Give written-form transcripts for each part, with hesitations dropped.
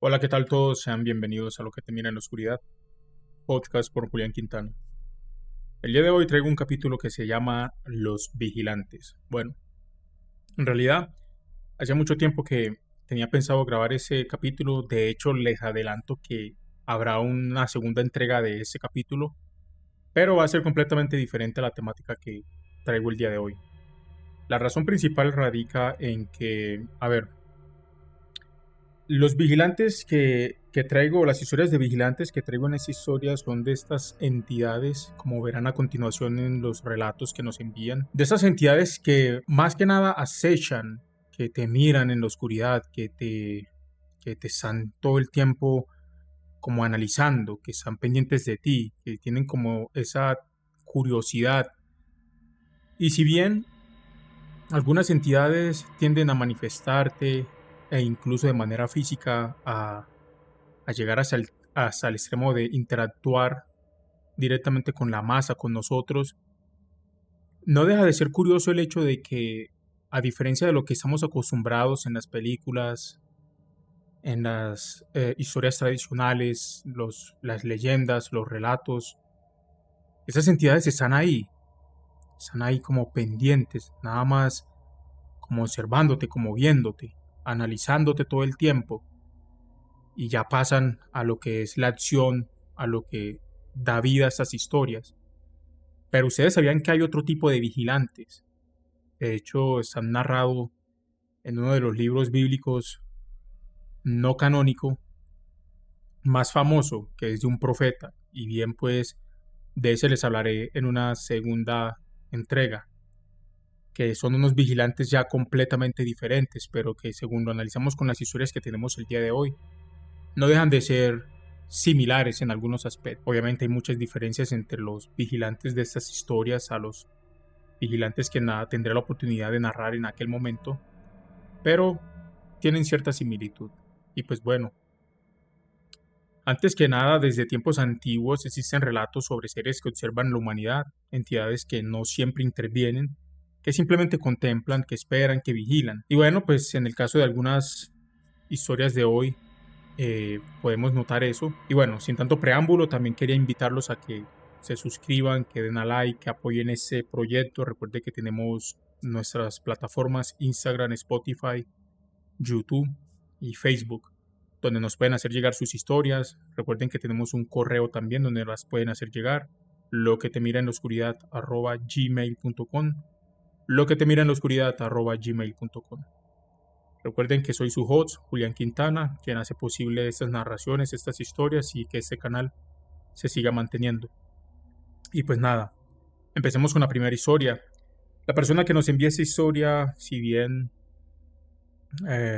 Hola, ¿qué tal todos? Sean bienvenidos a Lo que te mira en la oscuridad, podcast por Julián Quintana. El día de hoy traigo un capítulo que se llama Los Vigilantes. Bueno, en realidad, hacía mucho tiempo que tenía pensado grabar ese capítulo. De hecho, les adelanto que habrá una segunda entrega de ese capítulo, pero va a ser completamente diferente a la temática que traigo el día de hoy. La razón principal radica en que, a ver, los vigilantes que traigo, las historias de vigilantes que traigo en esa historia son de estas entidades, como verán a continuación en los relatos que nos envían, de estas entidades que más que nada acechan, que te miran en la oscuridad, que te están todo el tiempo como analizando, que están pendientes de ti, que tienen como esa curiosidad. Y si bien algunas entidades tienden a manifestarte e incluso de manera física a llegar hasta el extremo de interactuar directamente con la masa, con nosotros, no deja de ser curioso el hecho de que, a diferencia de lo que estamos acostumbrados en las películas, en las historias tradicionales, las leyendas, los relatos, esas entidades están ahí como pendientes, nada más como observándote, como viéndote, analizándote todo el tiempo, y ya pasan a lo que es la acción, a lo que da vida a estas historias. Pero ustedes sabían que hay otro tipo de vigilantes. De hecho, están narrado en uno de los libros bíblicos no canónico más famoso, que es de un profeta. Y bien, pues de ese les hablaré en una segunda entrega, que son unos vigilantes ya completamente diferentes, pero que según lo analizamos con las historias que tenemos el día de hoy, no dejan de ser similares en algunos aspectos. Obviamente hay muchas diferencias entre los vigilantes de estas historias a los vigilantes que nada tendré la oportunidad de narrar en aquel momento, pero tienen cierta similitud. Y pues bueno, antes que nada, desde tiempos antiguos existen relatos sobre seres que observan la humanidad, entidades que no siempre intervienen, que simplemente contemplan, que esperan, que vigilan. Y bueno, pues en el caso de algunas historias de hoy, podemos notar eso. Y bueno, sin tanto preámbulo, también quería invitarlos a que se suscriban, que den a like, que apoyen ese proyecto. Recuerde que tenemos nuestras plataformas Instagram, Spotify, YouTube y Facebook, donde nos pueden hacer llegar sus historias. Recuerden que tenemos un correo también donde las pueden hacer llegar, lo que te mira en la oscuridad @gmail.com, lo que te mira en la oscuridad @gmail.com. Recuerden que soy su host, Julián Quintana, quien hace posible estas narraciones, estas historias y que este canal se siga manteniendo. Y pues nada, empecemos con la primera historia. La persona que nos envía esta historia, si bien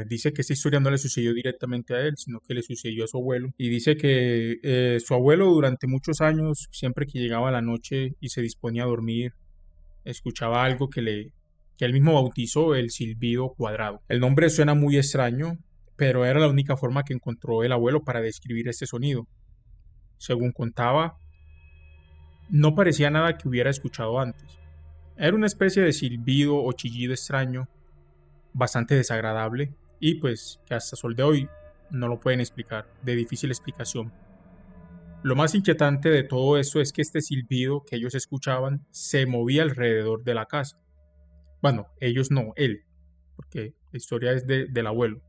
dice que esta historia no le sucedió directamente a él, sino que le sucedió a su abuelo. Y dice que su abuelo durante muchos años, siempre que llegaba la noche y se disponía a dormir, escuchaba algo que él mismo bautizó el silbido cuadrado. El nombre suena muy extraño, pero era la única forma que encontró el abuelo para describir este sonido. Según contaba, no parecía nada que hubiera escuchado antes. Era una especie de silbido o chillido extraño, bastante desagradable, y pues que hasta sol de hoy no lo pueden explicar, de difícil explicación. Lo más inquietante de todo esto es que este silbido que ellos escuchaban se movía alrededor de la casa. Bueno, ellos no, él, porque la historia es del abuelo.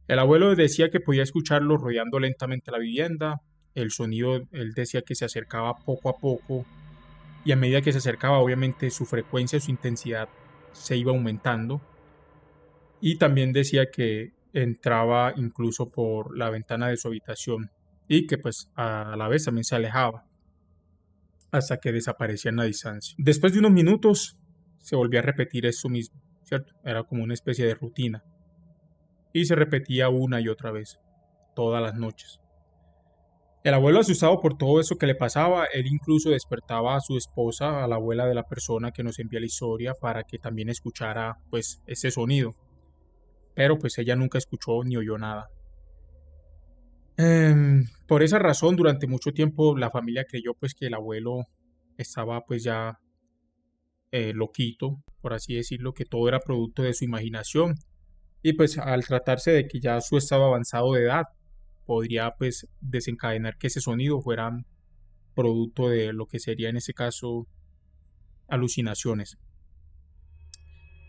El abuelo decía que podía escucharlo rodeando lentamente la vivienda. El sonido, él decía que se acercaba poco a poco, y a medida que se acercaba, obviamente su frecuencia, su intensidad se iba aumentando. Y también decía que entraba incluso por la ventana de su habitación y que pues a la vez también se alejaba hasta que desaparecía en la distancia. Después de unos minutos se volvía a repetir eso mismo, ¿cierto? Era como una especie de rutina y se repetía una y otra vez, todas las noches. El abuelo, asustado por todo eso que le pasaba, él incluso despertaba a su esposa, a la abuela de la persona que nos envía la historia, para que también escuchara pues ese sonido, pero pues ella nunca escuchó ni oyó nada. Por esa razón, durante mucho tiempo la familia creyó pues que el abuelo estaba pues ya loquito, por así decirlo, que todo era producto de su imaginación Y pues al tratarse de que ya su estado avanzado de edad podría pues desencadenar que ese sonido fuera producto de lo que sería en ese caso alucinaciones.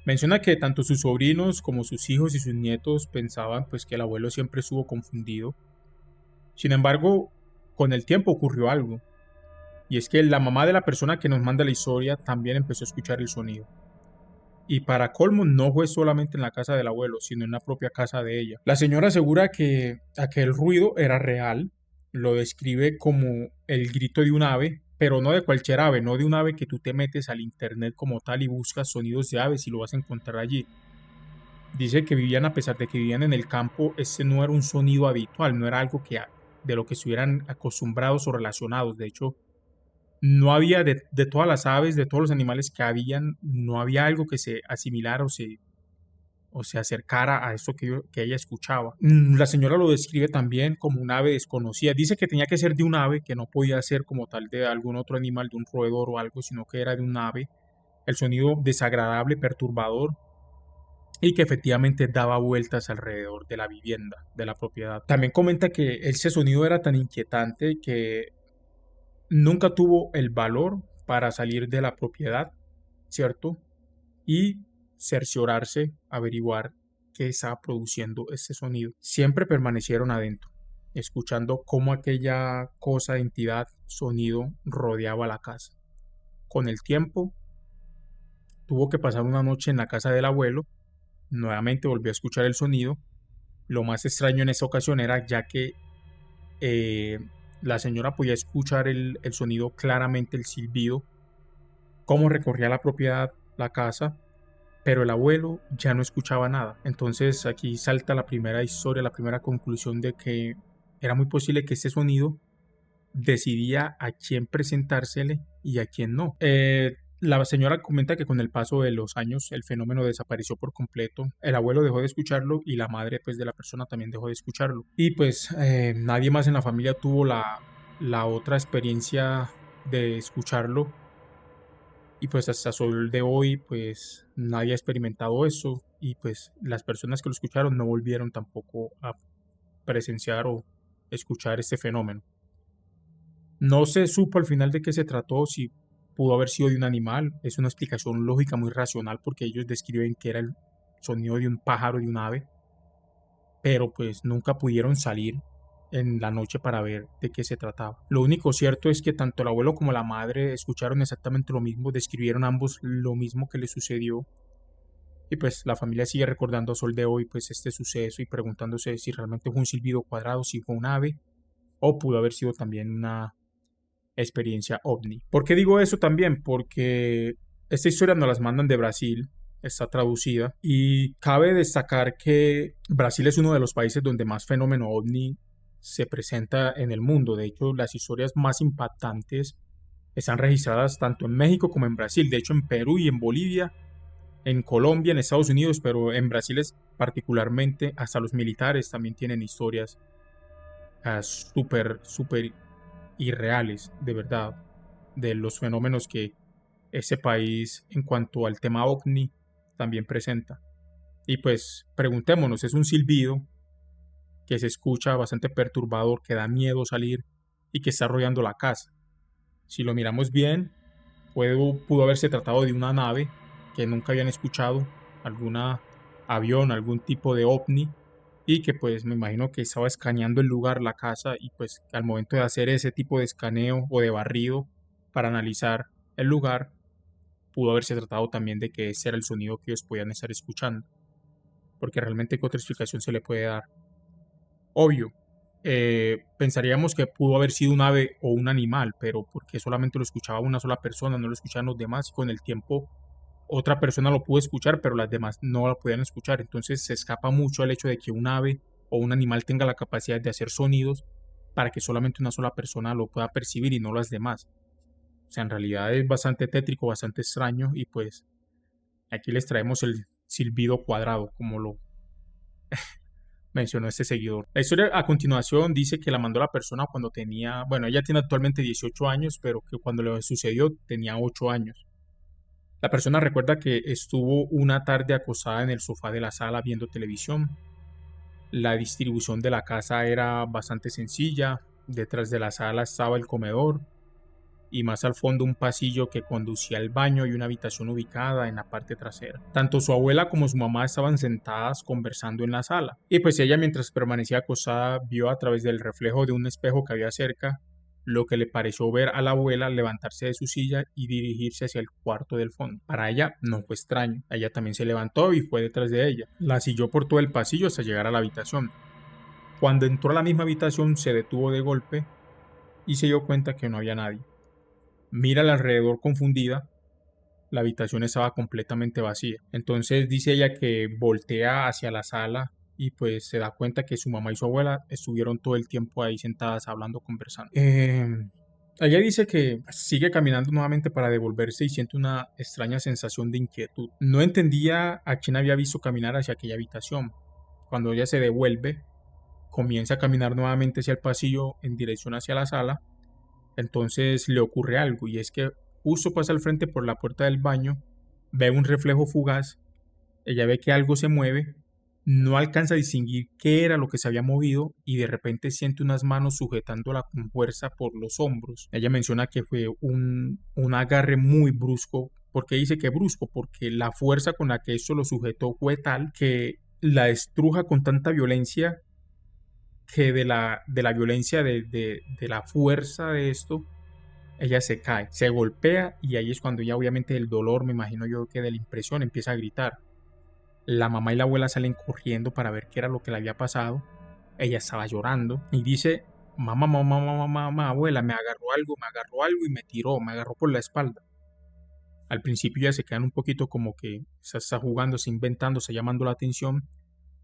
Menciona que tanto sus sobrinos como sus hijos y sus nietos pensaban pues que el abuelo siempre estuvo confundido. Sin embargo, con el tiempo ocurrió algo, y es que la mamá de la persona que nos manda la historia también empezó a escuchar el sonido. Y para colmo no fue solamente en la casa del abuelo, sino en la propia casa de ella. La señora asegura que aquel ruido era real, lo describe como el grito de un ave, pero no de cualquier ave, no de un ave que tú te metes al internet como tal y buscas sonidos de aves y lo vas a encontrar allí. Dice que vivían, a pesar de que vivían en el campo, ese no era un sonido habitual, no era algo que de lo que estuvieran acostumbrados o relacionados. De hecho, no había de todas las aves, de todos los animales que habían, no había algo que se asimilara o se acercara a eso que ella escuchaba. La señora lo describe también como un ave desconocida. Dice que tenía que ser de un ave, que no podía ser como tal de algún otro animal, de un roedor o algo, sino que era de un ave. El sonido desagradable, perturbador, y que efectivamente daba vueltas alrededor de la vivienda, de la propiedad. También comenta que ese sonido era tan inquietante que nunca tuvo el valor para salir de la propiedad, ¿cierto? Y cerciorarse, averiguar qué estaba produciendo ese sonido. Siempre permanecieron adentro, escuchando cómo aquella cosa, entidad, sonido rodeaba la casa. Con el tiempo, tuvo que pasar una noche en la casa del abuelo, nuevamente volvió a escuchar el sonido. Lo más extraño en esta ocasión era ya que eh, la señora podía escuchar el sonido claramente, el silbido, cómo recorría la propiedad, la casa, pero el abuelo ya no escuchaba nada. Entonces aquí salta la primera historia, la primera conclusión de que era muy posible que este sonido decidía a quién presentársele y a quién no. La señora comenta que con el paso de los años el fenómeno desapareció por completo. El abuelo dejó de escucharlo y la madre pues de la persona también dejó de escucharlo. Y pues nadie más en la familia tuvo la otra experiencia de escucharlo. Y pues hasta sol de hoy pues nadie ha experimentado eso. Y pues las personas que lo escucharon no volvieron tampoco a presenciar o escuchar este fenómeno. No se supo al final de qué se trató, si pudo haber sido de un animal. Es una explicación lógica muy racional porque ellos describen que era el sonido de un pájaro, de un ave, pero pues nunca pudieron salir en la noche para ver de qué se trataba. Lo único cierto es que tanto el abuelo como la madre escucharon exactamente lo mismo, describieron ambos lo mismo que les sucedió. Y pues la familia sigue recordando a sol de hoy pues este suceso y preguntándose si realmente fue un silbido cuadrado, si fue un ave o pudo haber sido también una experiencia ovni. ¿Por qué digo eso también? Porque esta historia nos las mandan de Brasil, está traducida, y cabe destacar que Brasil es uno de los países donde más fenómeno ovni se presenta en el mundo. De hecho, las historias más impactantes están registradas tanto en México como en Brasil. De hecho, en Perú y en Bolivia, en Colombia, en Estados Unidos, pero en Brasil es particularmente, hasta los militares también tienen historias súper irreales, de verdad, de los fenómenos que ese país en cuanto al tema ovni también presenta. Y pues preguntémonos, es un silbido que se escucha bastante perturbador, que da miedo salir y que está rodeando la casa. Si lo miramos bien, pudo haberse tratado de una nave que nunca habían escuchado, alguna avión, algún tipo de ovni, y que pues me imagino que estaba escaneando el lugar, la casa, y pues al momento de hacer ese tipo de escaneo o de barrido para analizar el lugar, pudo haberse tratado también de que ese era el sonido que ellos podían estar escuchando, porque realmente qué otra explicación se le puede dar. Obvio, pensaríamos que pudo haber sido un ave o un animal, pero porque solamente lo escuchaba una sola persona, no lo escuchaban los demás, y con el tiempo otra persona lo pudo escuchar, pero las demás no lo podían escuchar. Entonces se escapa mucho el hecho de que un ave o un animal tenga la capacidad de hacer sonidos para que solamente una sola persona lo pueda percibir y no las demás. O sea, en realidad es bastante tétrico, bastante extraño, y pues aquí les traemos el silbido cuadrado, como lo mencionó este seguidor. La historia a continuación dice que la mandó la persona cuando tenía, bueno, ella tiene actualmente 18 años, pero que cuando le sucedió tenía 8 años. La persona recuerda que estuvo una tarde acostada en el sofá de la sala viendo televisión. La distribución de la casa era bastante sencilla. Detrás de la sala estaba el comedor y más al fondo un pasillo que conducía al baño y una habitación ubicada en la parte trasera. Tanto su abuela como su mamá estaban sentadas conversando en la sala. Y pues ella, mientras permanecía acostada, vio a través del reflejo de un espejo que había cerca lo que le pareció ver a la abuela levantarse de su silla y dirigirse hacia el cuarto del fondo. Para ella no fue extraño. Ella también se levantó y fue detrás de ella. La siguió por todo el pasillo hasta llegar a la habitación. Cuando entró a la misma habitación se detuvo de golpe y se dio cuenta que no había nadie. Mira al alrededor confundida. La habitación estaba completamente vacía. Entonces dice ella que voltea hacia la sala y pues se da cuenta que su mamá y su abuela estuvieron todo el tiempo ahí sentadas hablando, conversando. Ella dice que sigue caminando nuevamente para devolverse y siente una extraña sensación de inquietud. No entendía a quién había visto caminar hacia aquella habitación. Cuando ella se devuelve, comienza a caminar nuevamente hacia el pasillo en dirección hacia la sala. Entonces le ocurre algo y es que justo pasa al frente por la puerta del baño, ve un reflejo fugaz, ella ve que algo se mueve, no alcanza a distinguir qué era lo que se había movido y de repente siente unas manos sujetándola con fuerza por los hombros. Ella menciona que fue un agarre muy brusco. ¿Por qué dice que brusco? Porque la fuerza con la que esto lo sujetó fue tal que la estruja con tanta violencia que de la violencia de la fuerza de esto, ella se cae, se golpea y ahí es cuando ya obviamente el dolor, me imagino yo que de la impresión, empieza a gritar. La mamá y la abuela salen corriendo para ver qué era lo que le había pasado. Ella estaba llorando y dice, mamá, mamá, mamá, mamá, abuela, me agarró algo y me tiró, me agarró por la espalda. Al principio ya se quedan un poquito como que se está jugando, se inventando, se llamando la atención.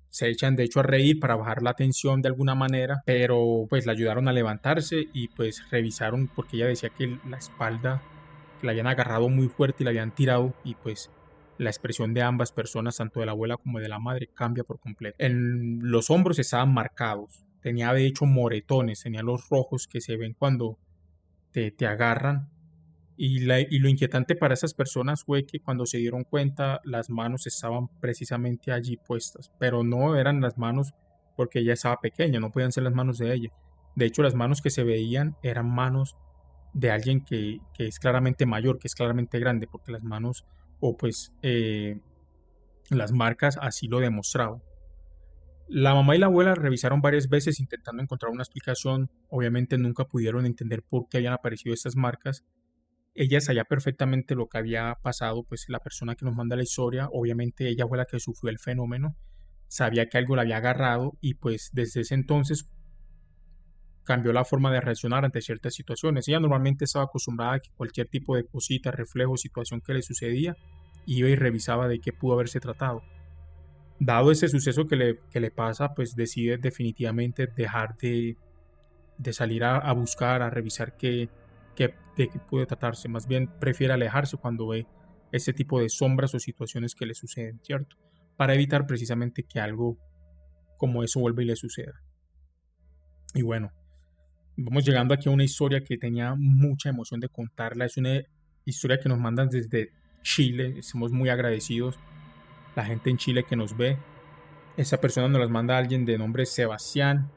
Se echan de hecho a reír para bajar la tensión de alguna manera, pero pues la ayudaron a levantarse y pues revisaron porque ella decía que la espalda que la habían agarrado muy fuerte y la habían tirado y pues la expresión de ambas personas, tanto de la abuela como de la madre, cambia por completo. En los hombros estaban marcados, tenía de hecho moretones, tenía los rojos que se ven cuando te agarran y lo inquietante para esas personas fue que cuando se dieron cuenta las manos estaban precisamente allí puestas, pero no eran las manos porque ella estaba pequeña, no podían ser las manos de ella. De hecho, las manos que se veían eran manos de alguien que es claramente mayor, que es claramente grande, porque las manos o pues las marcas así lo demostraban. La mamá y la abuela revisaron varias veces intentando encontrar una explicación, obviamente nunca pudieron entender por qué habían aparecido estas marcas. Ella sabía perfectamente lo que había pasado, pues la persona que nos manda la historia, obviamente ella fue la que sufrió el fenómeno, sabía que algo la había agarrado y pues desde ese entonces cambió la forma de reaccionar ante ciertas situaciones. Ella normalmente estaba acostumbrada a que cualquier tipo de cosita, reflejo, situación que le sucedía, iba y revisaba de qué pudo haberse tratado. Dado ese suceso que le pasa, pues decide definitivamente dejar de salir a buscar, a revisar de qué puede tratarse. Más bien prefiere alejarse cuando ve este tipo de sombras o situaciones que le suceden, ¿cierto? Para evitar precisamente que algo como eso vuelva y le suceda. Y bueno, vamos llegando aquí a una historia que tenía mucha emoción de contarla. Es una historia que nos mandan desde Chile. Estamos muy agradecidos. La gente en Chile que nos ve. Esa persona nos las manda a alguien de nombre Sebastián.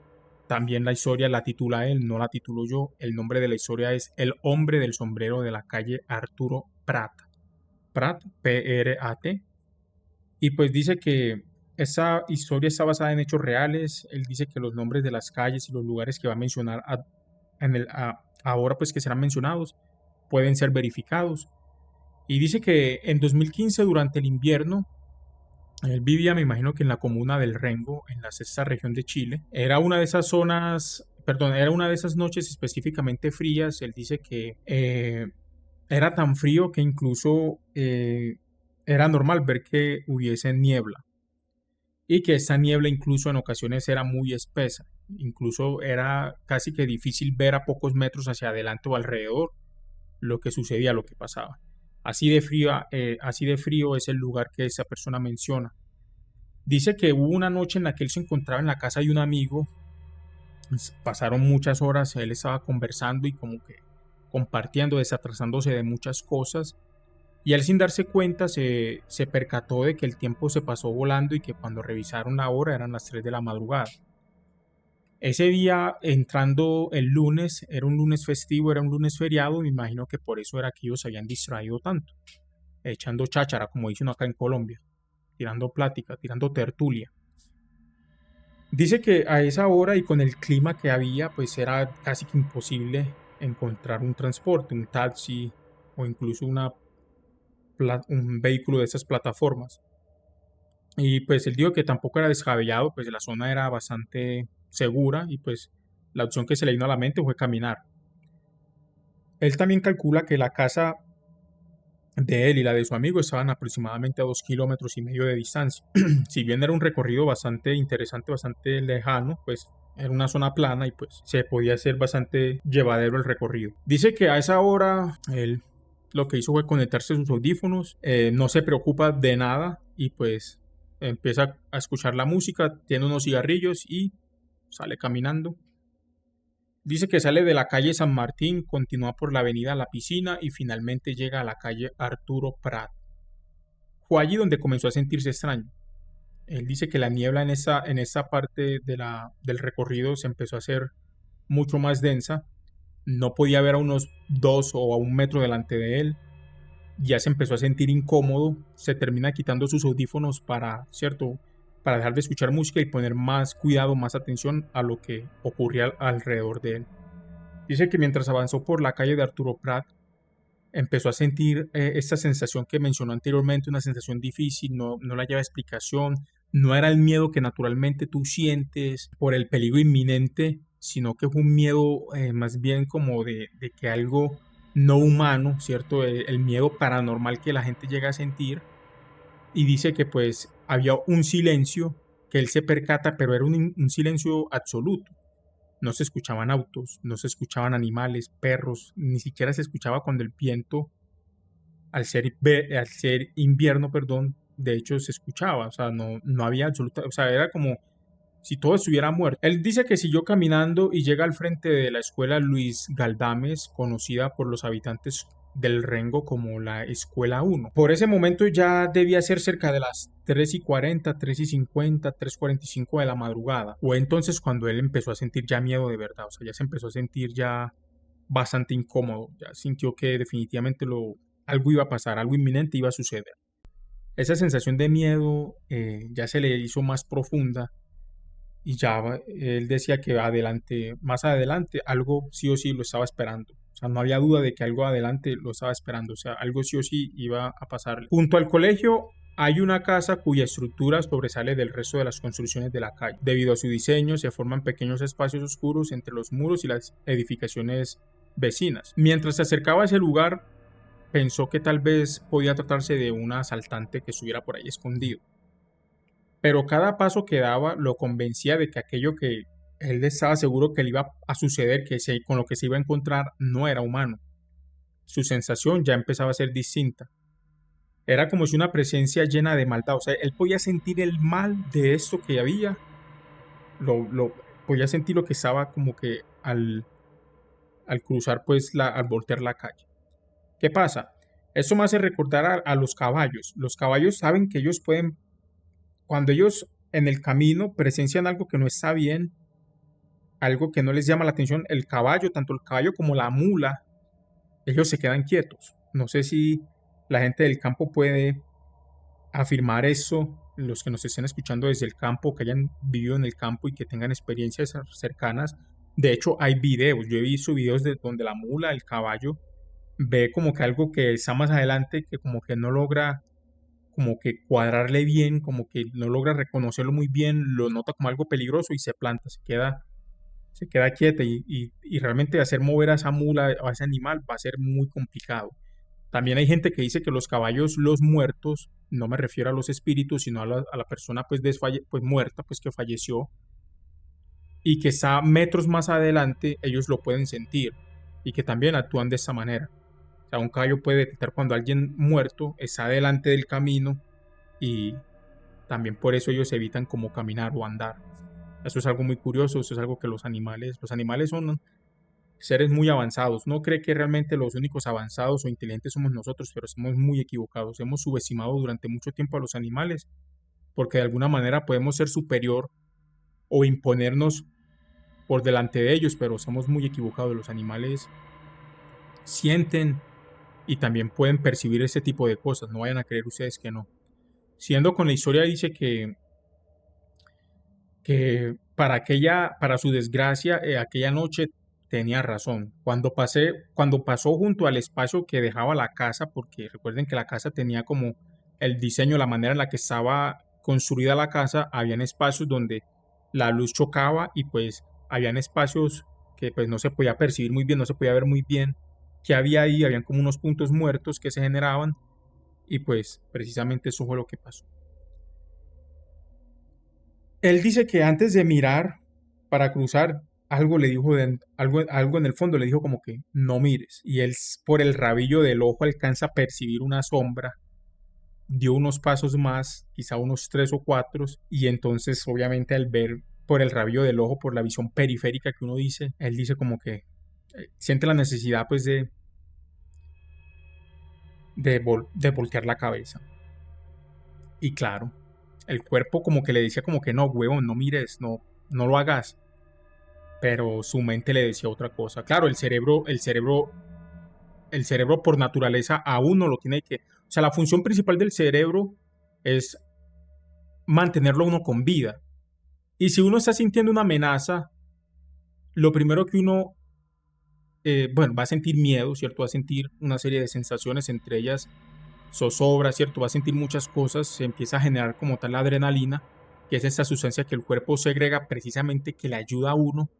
También la historia la titula él, no la titulo yo. El nombre de la historia es El hombre del sombrero de la calle Arturo Prat. Prat, P-R-A-T. Y pues dice que esa historia está basada en hechos reales. Él dice que los nombres de las calles y los lugares que va a mencionar ahora pues que serán mencionados pueden ser verificados. Y dice que en 2015 durante el invierno él vivía, me imagino que en la comuna del Rengo, en la sexta región de Chile. Era una de esas zonas, perdón, era una de esas noches específicamente frías. Él dice que era tan frío que incluso era normal ver que hubiese niebla y que esa niebla incluso en ocasiones era muy espesa. Incluso era casi que difícil ver a pocos metros hacia adelante o alrededor lo que sucedía, lo que pasaba. Así de frío es el lugar que esa persona menciona. Dice que hubo una noche en la que él se encontraba en la casa de un amigo. Pasaron muchas horas, él estaba conversando y como que compartiendo, desatrasándose de muchas cosas. Y él, sin darse cuenta, se percató de que el tiempo se pasó volando y que cuando revisaron la hora eran las 3 de la madrugada. Ese día, entrando el lunes, era un lunes festivo, era un lunes feriado, me imagino que por eso era que ellos se habían distraído tanto, echando cháchara, como dicen acá en Colombia, tirando plática, tirando tertulia. Dice que a esa hora y con el clima que había, pues era casi que imposible encontrar un transporte, un taxi o incluso un vehículo de esas plataformas. Y pues él dijo que tampoco era descabellado, pues la zona era bastante segura y pues la opción que se le vino a la mente fue caminar. Él también calcula que la casa de él y la de su amigo estaban aproximadamente a 2,5 kilómetros de distancia. Si bien era un recorrido bastante interesante, bastante lejano, pues era una zona plana y pues se podía hacer bastante llevadero el recorrido. Dice que a esa hora él lo que hizo fue conectarse a sus audífonos, no se preocupa de nada y pues empieza a escuchar la música, tiene unos cigarrillos y sale caminando. Dice que sale de la calle San Martín, continúa por la avenida La Piscina y finalmente llega a la calle Arturo Prat. Fue allí donde comenzó a sentirse extraño. Él dice que la niebla en esa parte del recorrido se empezó a hacer mucho más densa. No podía ver a unos 2 o a 1 metro delante de él. Ya se empezó a sentir incómodo. Se termina quitando sus audífonos ¿cierto? Para dejar de escuchar música y poner más cuidado, más atención a lo que ocurría alrededor de él. Dice que mientras avanzó por la calle de Arturo Prat, empezó a sentir esta sensación que mencionó anteriormente, una sensación difícil, no la lleva explicación, no era el miedo que naturalmente tú sientes por el peligro inminente, sino que fue un miedo más bien como de que algo no humano, ¿cierto? El miedo paranormal que la gente llega a sentir. Y dice que pues había un silencio que él se percata, pero era un silencio absoluto. No se escuchaban autos, no se escuchaban animales, perros, ni siquiera se escuchaba cuando el viento, al ser invierno, perdón, de hecho se escuchaba, o sea, no había absoluta, o sea, era como si todo estuviera muerto. Él dice que siguió caminando y llega al frente de la escuela Luis Galdames, conocida por los habitantes del Rengo como la Escuela 1. Por ese momento ya debía ser cerca de las 3:40, 3:50, 3:45 de la madrugada. Fue entonces cuando él empezó a sentir ya miedo de verdad, o sea, ya se empezó a sentir ya bastante incómodo, ya sintió que definitivamente algo iba a pasar, algo inminente iba a suceder. Esa sensación de miedo ya se le hizo más profunda y ya él decía que más adelante, algo sí o sí lo estaba esperando. O sea, no había duda de que algo adelante lo estaba esperando. O sea, algo sí o sí iba a pasar. Junto al colegio hay una casa cuya estructura sobresale del resto de las construcciones de la calle. Debido a su diseño, se forman pequeños espacios oscuros entre los muros y las edificaciones vecinas. Mientras se acercaba a ese lugar, pensó que tal vez podía tratarse de un asaltante que estuviera por ahí escondido. Pero cada paso que daba lo convencía de que aquello que él estaba seguro que le iba a suceder, con lo que se iba a encontrar, no era humano. Su sensación ya empezaba a ser distinta. Era como si una presencia llena de maldad, o sea, él podía sentir el mal de esto que había, podía sentir lo que estaba como que al cruzar, pues, al voltear la calle. ¿Qué pasa? Esto me hace recordar a los caballos. Los caballos saben que ellos pueden, cuando ellos en el camino presencian algo que no está bien, algo que no les llama la atención, el caballo, tanto el caballo como la mula, ellos se quedan quietos. No sé si la gente del campo puede afirmar eso, los que nos estén escuchando desde el campo, que hayan vivido en el campo y que tengan experiencias cercanas. De hecho, hay videos, yo he visto videos de donde la mula, el caballo, ve como que algo que está más adelante, que como que no logra como que cuadrarle bien, como que no logra reconocerlo muy bien, lo nota como algo peligroso y se planta, se queda quieta y realmente hacer mover a esa mula, a ese animal, va a ser muy complicado. También hay gente que dice que los caballos, los muertos, no me refiero a los espíritus, sino a la persona pues, pues muerta, pues que falleció, y que está metros más adelante, ellos lo pueden sentir y que también actúan de esta manera. O sea, un caballo puede detectar cuando alguien muerto está delante del camino y también por eso ellos evitan como caminar o andar. Eso es algo muy curioso, eso es algo que los animales son seres muy avanzados. No cree que realmente los únicos avanzados o inteligentes somos nosotros, pero estamos muy equivocados. Hemos subestimado durante mucho tiempo a los animales porque de alguna manera podemos ser superior o imponernos por delante de ellos, pero estamos muy equivocados. Los animales sienten y también pueden percibir ese tipo de cosas. No vayan a creer ustedes que no. Siendo con la historia, dice que para su desgracia, aquella noche tenía razón. Cuando pasó junto al espacio que dejaba la casa, porque recuerden que la casa tenía como el diseño, la manera en la que estaba construida la casa, habían espacios donde la luz chocaba y pues habían espacios que pues no se podía percibir muy bien, no se podía ver muy bien qué había ahí, habían como unos puntos muertos que se generaban y pues precisamente eso fue lo que pasó. Él dice que antes de mirar para cruzar, algo le dijo, algo en el fondo le dijo como que no mires. Y él por el rabillo del ojo alcanza a percibir una sombra, dio unos pasos más, quizá unos 3 o 4, y entonces obviamente al ver por el rabillo del ojo, por la visión periférica que uno dice, él dice como que siente la necesidad pues de voltear la cabeza. Y claro, el cuerpo como que le decía como que no, huevón, no mires, no lo hagas, pero su mente le decía otra cosa. Claro, el cerebro por naturaleza a uno lo tiene que, o sea, la función principal del cerebro es mantenerlo a uno con vida. Y si uno está sintiendo una amenaza, lo primero que uno, bueno, va a sentir miedo, ¿cierto? Va a sentir una serie de sensaciones, entre ellas zozobra, ¿cierto? Va a sentir muchas cosas, se empieza a generar como tal la adrenalina, que es esta sustancia que el cuerpo segrega precisamente que le ayuda a uno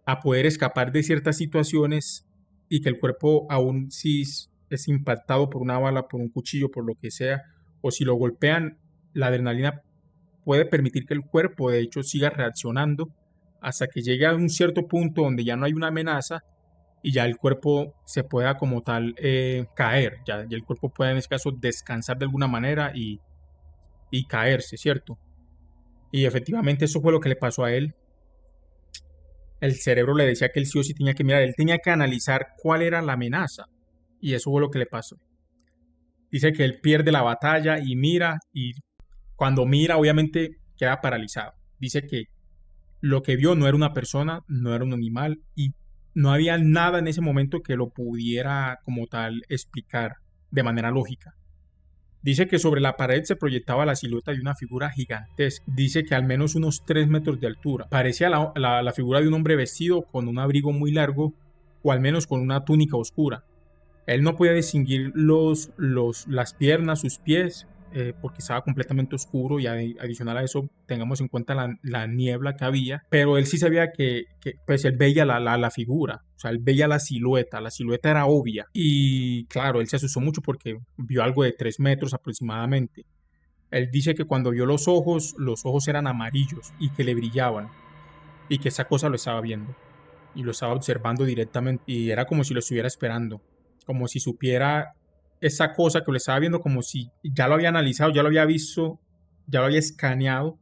a poder escapar de ciertas situaciones y que el cuerpo aún si es impactado por una bala, por un cuchillo, por lo que sea, o si lo golpean, la adrenalina puede permitir que el cuerpo de hecho siga reaccionando hasta que llegue a un cierto punto donde ya no hay una amenaza y ya el cuerpo se pueda como tal caer, ya el cuerpo pueda en este caso descansar de alguna manera y caerse, ¿cierto? Y efectivamente eso fue lo que le pasó a él. El cerebro le decía que él sí o sí tenía que mirar, él tenía que analizar cuál era la amenaza. Y eso fue lo que le pasó. Dice que él pierde la batalla y cuando mira obviamente queda paralizado. Dice que lo que vio no era una persona, no era un animal y no había nada en ese momento que lo pudiera como tal explicar de manera lógica. Dice que sobre la pared se proyectaba la silueta de una figura gigantesca. Dice que al menos unos 3 metros de altura. Parecía la figura de un hombre vestido con un abrigo muy largo o al menos con una túnica oscura. Él no podía distinguir las piernas, sus pies, porque estaba completamente oscuro y adicional a eso tengamos en cuenta la niebla que había, pero él sí sabía que pues él veía la figura, o sea, él veía la silueta era obvia y claro, él se asustó mucho porque vio algo de 3 metros aproximadamente. Él dice que cuando vio los ojos eran amarillos y que le brillaban y que esa cosa lo estaba viendo y lo estaba observando directamente y era como si lo estuviera esperando, como si supiera esa cosa que lo estaba viendo, como si ya lo había analizado, ya lo había visto, ya lo había escaneado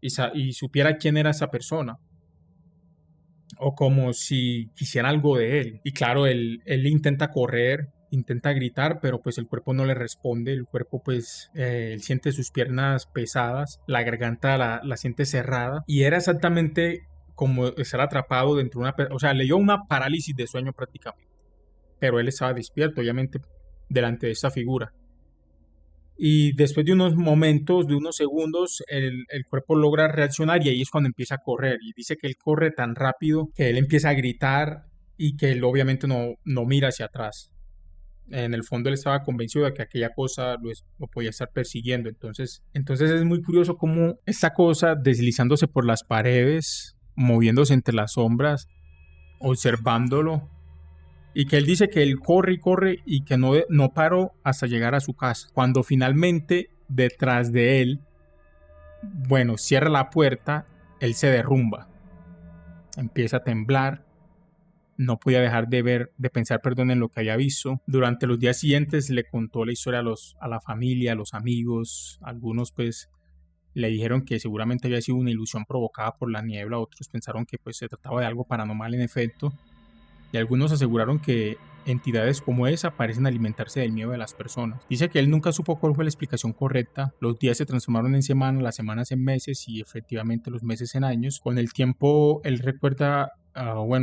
y supiera quién era esa persona o como si quisiera algo de él. Y claro, él intenta correr, intenta gritar, pero pues el cuerpo no le responde, el cuerpo pues él siente sus piernas pesadas, la garganta la siente cerrada y era exactamente como estar atrapado dentro de o sea, le dio una parálisis de sueño prácticamente, pero él estaba despierto, obviamente, delante de esa figura. Y después de unos momentos, de unos segundos, el cuerpo logra reaccionar y ahí es cuando empieza a correr. Y dice que él corre tan rápido que él empieza a gritar y que él obviamente no mira hacia atrás. En el fondo él estaba convencido de que aquella cosa lo podía estar persiguiendo. Entonces es muy curioso cómo esta cosa deslizándose por las paredes, moviéndose entre las sombras, observándolo, y que él dice que él corre y corre y que no paró hasta llegar a su casa. Cuando finalmente detrás de él, bueno, cierra la puerta, él se derrumba, empieza a temblar, no podía dejar de pensar, perdón, en lo que había visto. Durante los días siguientes le contó la historia a la familia, a los amigos, algunos pues le dijeron que seguramente había sido una ilusión provocada por la niebla, otros pensaron que pues se trataba de algo paranormal en efecto. y algunos aseguraron que entidades como esa parecen alimentarse del miedo de las personas. Dice que él nunca supo cuál fue la explicación correcta. Los días se transformaron en semanas, las semanas en meses y efectivamente los meses en años. Con el tiempo él recuerda,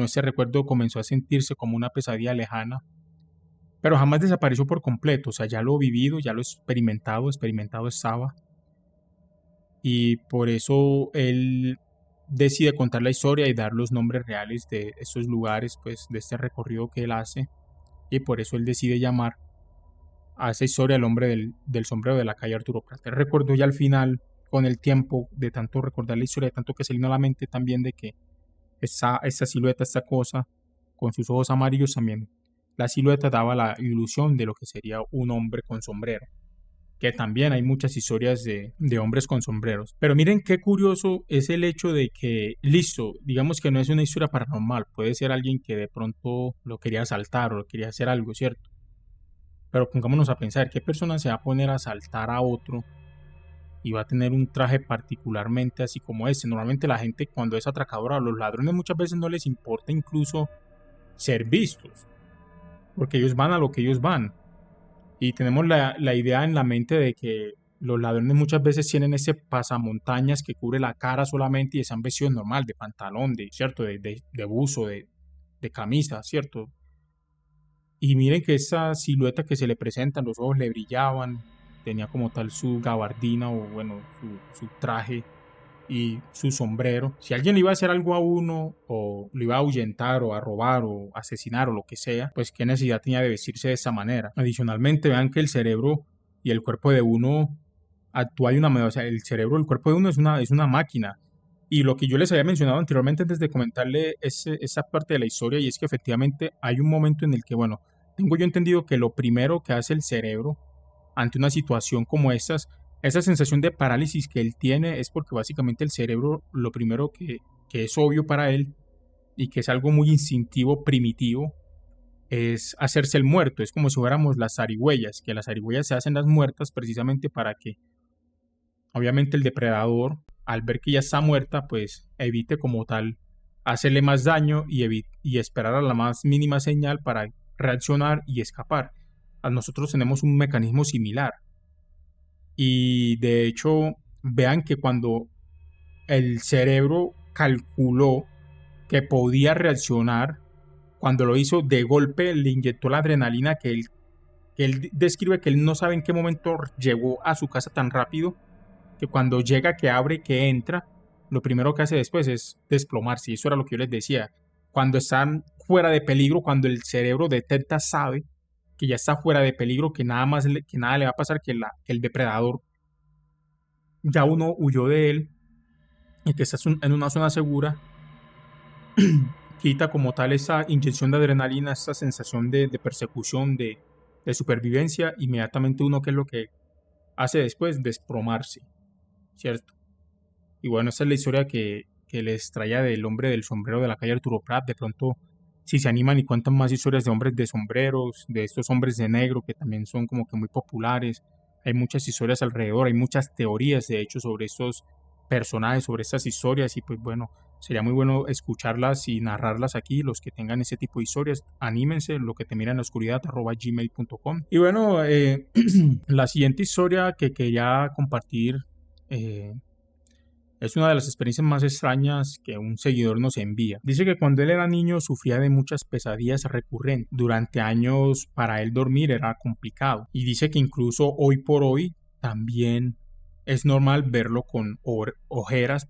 ese recuerdo comenzó a sentirse como una pesadilla lejana, pero jamás desapareció por completo. O sea, ya lo vivido, ya lo experimentado estaba. Y por eso él decide contar la historia y dar los nombres reales de estos lugares, pues de este recorrido que él hace. Y por eso él decide llamar a esa historia el hombre del sombrero de la calle Arturo Prat. Él recordó ya al final, con el tiempo, de tanto recordar la historia, de tanto que se le vino a la mente también de que esa silueta, esta cosa, con sus ojos amarillos también, la silueta daba la ilusión de lo que sería un hombre con sombrero. Que también hay muchas historias de hombres con sombreros. Pero miren qué curioso es el hecho de que, listo, digamos que no es una historia paranormal, puede ser alguien que de pronto lo quería asaltar o lo quería hacer algo, ¿cierto? Pero pongámonos a pensar, ¿qué persona se va a poner a asaltar a otro y va a tener un traje particularmente así como ese? Normalmente la gente cuando es atracadora, a los ladrones muchas veces no les importa incluso ser vistos, porque ellos van a lo que ellos van. Y tenemos la idea en la mente de que los ladrones muchas veces tienen ese pasamontañas que cubre la cara solamente y están vestidos normal, de pantalón, ¿cierto? De buzo, de camisa, ¿cierto? Y miren que esa silueta que se le presenta, los ojos le brillaban, tenía como tal su gabardina o bueno, su traje y su sombrero. Si alguien le iba a hacer algo a uno o lo iba a ahuyentar o a robar o asesinar o lo que sea, pues qué necesidad tenía de vestirse de esa manera. Adicionalmente, vean que el cerebro y el cuerpo de uno actúa de una manera, o sea, el cerebro, el cuerpo de uno es una máquina. Y lo que yo les había mencionado anteriormente antes de comentarle esa parte de la historia, y es que efectivamente hay un momento en el que, bueno, tengo yo entendido que lo primero que hace el cerebro ante una situación como estas, esa sensación de parálisis que él tiene es porque básicamente el cerebro, lo primero que es obvio para él y que es algo muy instintivo, primitivo, es hacerse el muerto. Es como si fuéramos las zarigüeyas, que las zarigüeyas se hacen las muertas precisamente para que, obviamente, el depredador, al ver que ya está muerta, pues evite como tal hacerle más daño y esperar a la más mínima señal para reaccionar y escapar. A nosotros tenemos un mecanismo similar. Y de hecho, vean que cuando el cerebro calculó que podía reaccionar, cuando lo hizo de golpe, le inyectó la adrenalina que él describe que él no sabe en qué momento llegó a su casa tan rápido, que cuando llega, que abre, que entra, lo primero que hace después es desplomarse. Y eso era lo que yo les decía. Cuando están fuera de peligro, cuando el cerebro detecta, sabe que ya está fuera de peligro, que que nada le va a pasar, que el depredador ya uno huyó de él y que estás en una zona segura, quita como tal esa inyección de adrenalina, esa sensación de persecución, de supervivencia, inmediatamente uno, ¿qué es lo que hace después? Desplomarse, ¿cierto? Y bueno, esa es la historia que les traía del hombre del sombrero de la calle Arturo Prat. De pronto, si se animan y cuentan más historias de hombres de sombreros, de estos hombres de negro que también son como que muy populares, hay muchas historias alrededor, hay muchas teorías de hecho sobre estos personajes, sobre estas historias y pues bueno, sería muy bueno escucharlas y narrarlas aquí. Los que tengan ese tipo de historias, anímense, lo que te mira en la oscuridad @gmail.com. Y bueno, la siguiente historia que quería compartir es una de las experiencias más extrañas que un seguidor nos envía. Dice que cuando él era niño sufría de muchas pesadillas recurrentes. Durante años para él dormir era complicado. Y dice que incluso hoy por hoy también es normal verlo con ojeras,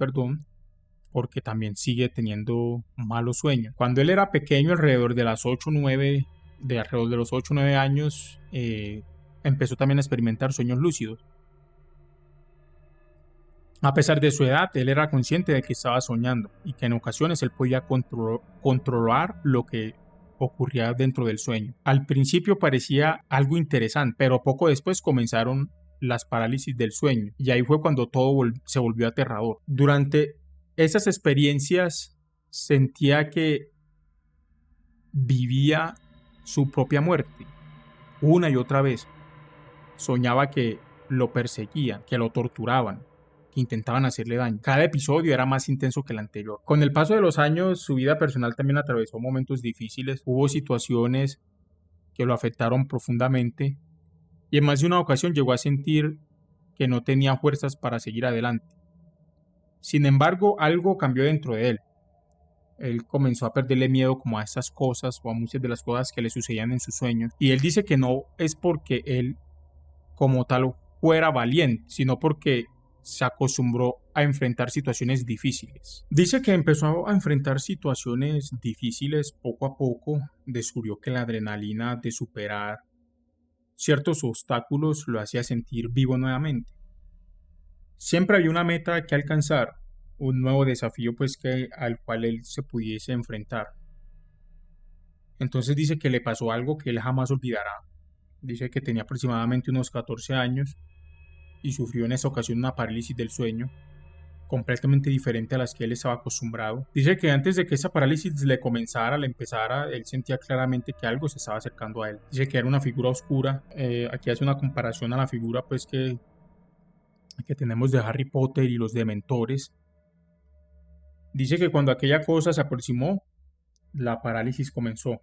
porque también sigue teniendo malos sueños. Cuando él era pequeño, alrededor de los 8 o 9 años, empezó también a experimentar sueños lúcidos. A pesar de su edad, él era consciente de que estaba soñando y que en ocasiones él podía controlar lo que ocurría dentro del sueño. Al principio parecía algo interesante, pero poco después comenzaron las parálisis del sueño y ahí fue cuando todo se volvió aterrador. Durante esas experiencias sentía que vivía su propia muerte una y otra vez. Soñaba que lo perseguían, que lo torturaban, que que intentaban hacerle daño. Cada episodio era más intenso que el anterior. Con el paso de los años, su vida personal también atravesó momentos difíciles. Hubo situaciones que lo afectaron profundamente y en más de una ocasión llegó a sentir que no tenía fuerzas para seguir adelante. Sin embargo, algo cambió dentro de él. Él comenzó a perderle miedo como a esas cosas o a muchas de las cosas que le sucedían en sus sueños. Y él dice que no es porque él como tal fuera valiente, sino porque se acostumbró a enfrentar situaciones difíciles. Dice que empezó a enfrentar situaciones difíciles poco a poco, descubrió que la adrenalina de superar ciertos obstáculos lo hacía sentir vivo nuevamente. Siempre había una meta que alcanzar, un nuevo desafío pues al cual él se pudiese enfrentar. Entonces dice que le pasó algo que él jamás olvidará. Dice que tenía aproximadamente unos 14 años y sufrió en esa ocasión una parálisis del sueño, completamente diferente a las que él estaba acostumbrado. Dice que antes de que esa parálisis le empezara, él sentía claramente que algo se estaba acercando a él. Dice que era una figura oscura. Aquí hace una comparación a la figura pues que tenemos de Harry Potter y los Dementores. Dice que cuando aquella cosa se aproximó, la parálisis comenzó.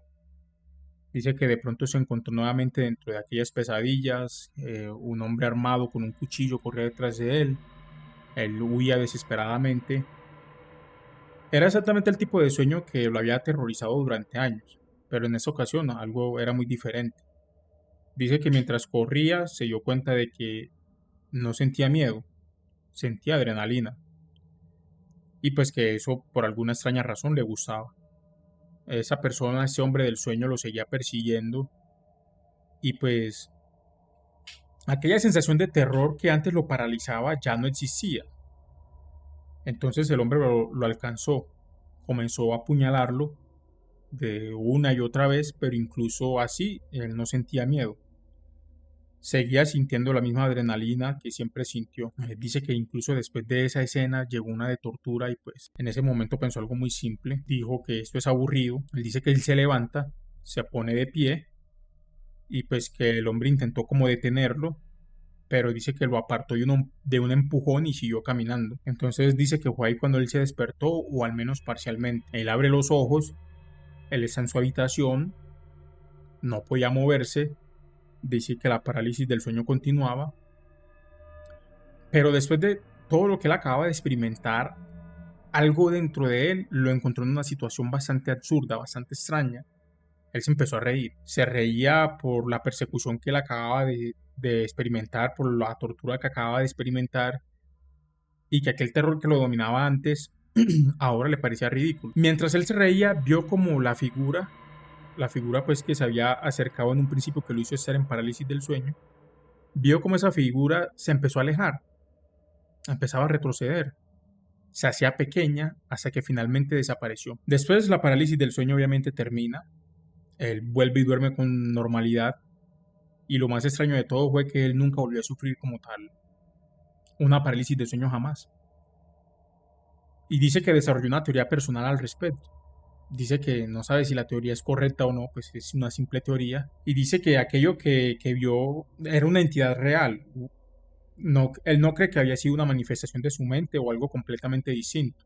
Dice que de pronto se encontró nuevamente dentro de aquellas pesadillas, un hombre armado con un cuchillo corría detrás de él. Él huía desesperadamente. Era exactamente el tipo de sueño que lo había aterrorizado durante años, pero en esa ocasión algo era muy diferente. Dice que mientras corría se dio cuenta de que no sentía miedo, sentía adrenalina, y pues que eso por alguna extraña razón le gustaba. Esa persona, ese hombre del sueño lo seguía persiguiendo y pues aquella sensación de terror que antes lo paralizaba ya no existía. Entonces el hombre lo alcanzó, comenzó a apuñalarlo de una y otra vez, pero incluso así él no sentía miedo. Seguía sintiendo la misma adrenalina que siempre sintió. Dice que incluso después de esa escena llegó una de tortura y pues en ese momento pensó algo muy simple. Dijo que esto es aburrido. Él dice que él se levanta, se pone de pie y pues que el hombre intentó como detenerlo, pero dice que lo apartó de un empujón y siguió caminando. Entonces dice que fue ahí cuando él se despertó, o al menos parcialmente. Él abre los ojos, él está en su habitación, no podía moverse, dice que la parálisis del sueño continuaba, pero después de todo lo que él acaba de experimentar, algo dentro de él lo encontró en una situación bastante absurda, bastante extraña. Él se empezó a reír, se reía por la persecución que él acababa de experimentar, por la tortura que acababa de experimentar, y que aquel terror que lo dominaba antes ahora le parecía ridículo. Mientras él se reía, vio como la figura pues que se había acercado en un principio, que lo hizo estar en parálisis del sueño, vio como esa figura se empezó a alejar, empezaba a retroceder, se hacía pequeña hasta que finalmente desapareció. Después la parálisis del sueño obviamente termina, él vuelve y duerme con normalidad, y lo más extraño de todo fue que él nunca volvió a sufrir como tal una parálisis del sueño jamás. Y dice que desarrolló una teoría personal al respecto. Dice que no sabe si la teoría es correcta o no, pues es una simple teoría. Y dice que aquello que vio era una entidad real. No, él no cree que había sido una manifestación de su mente o algo completamente distinto.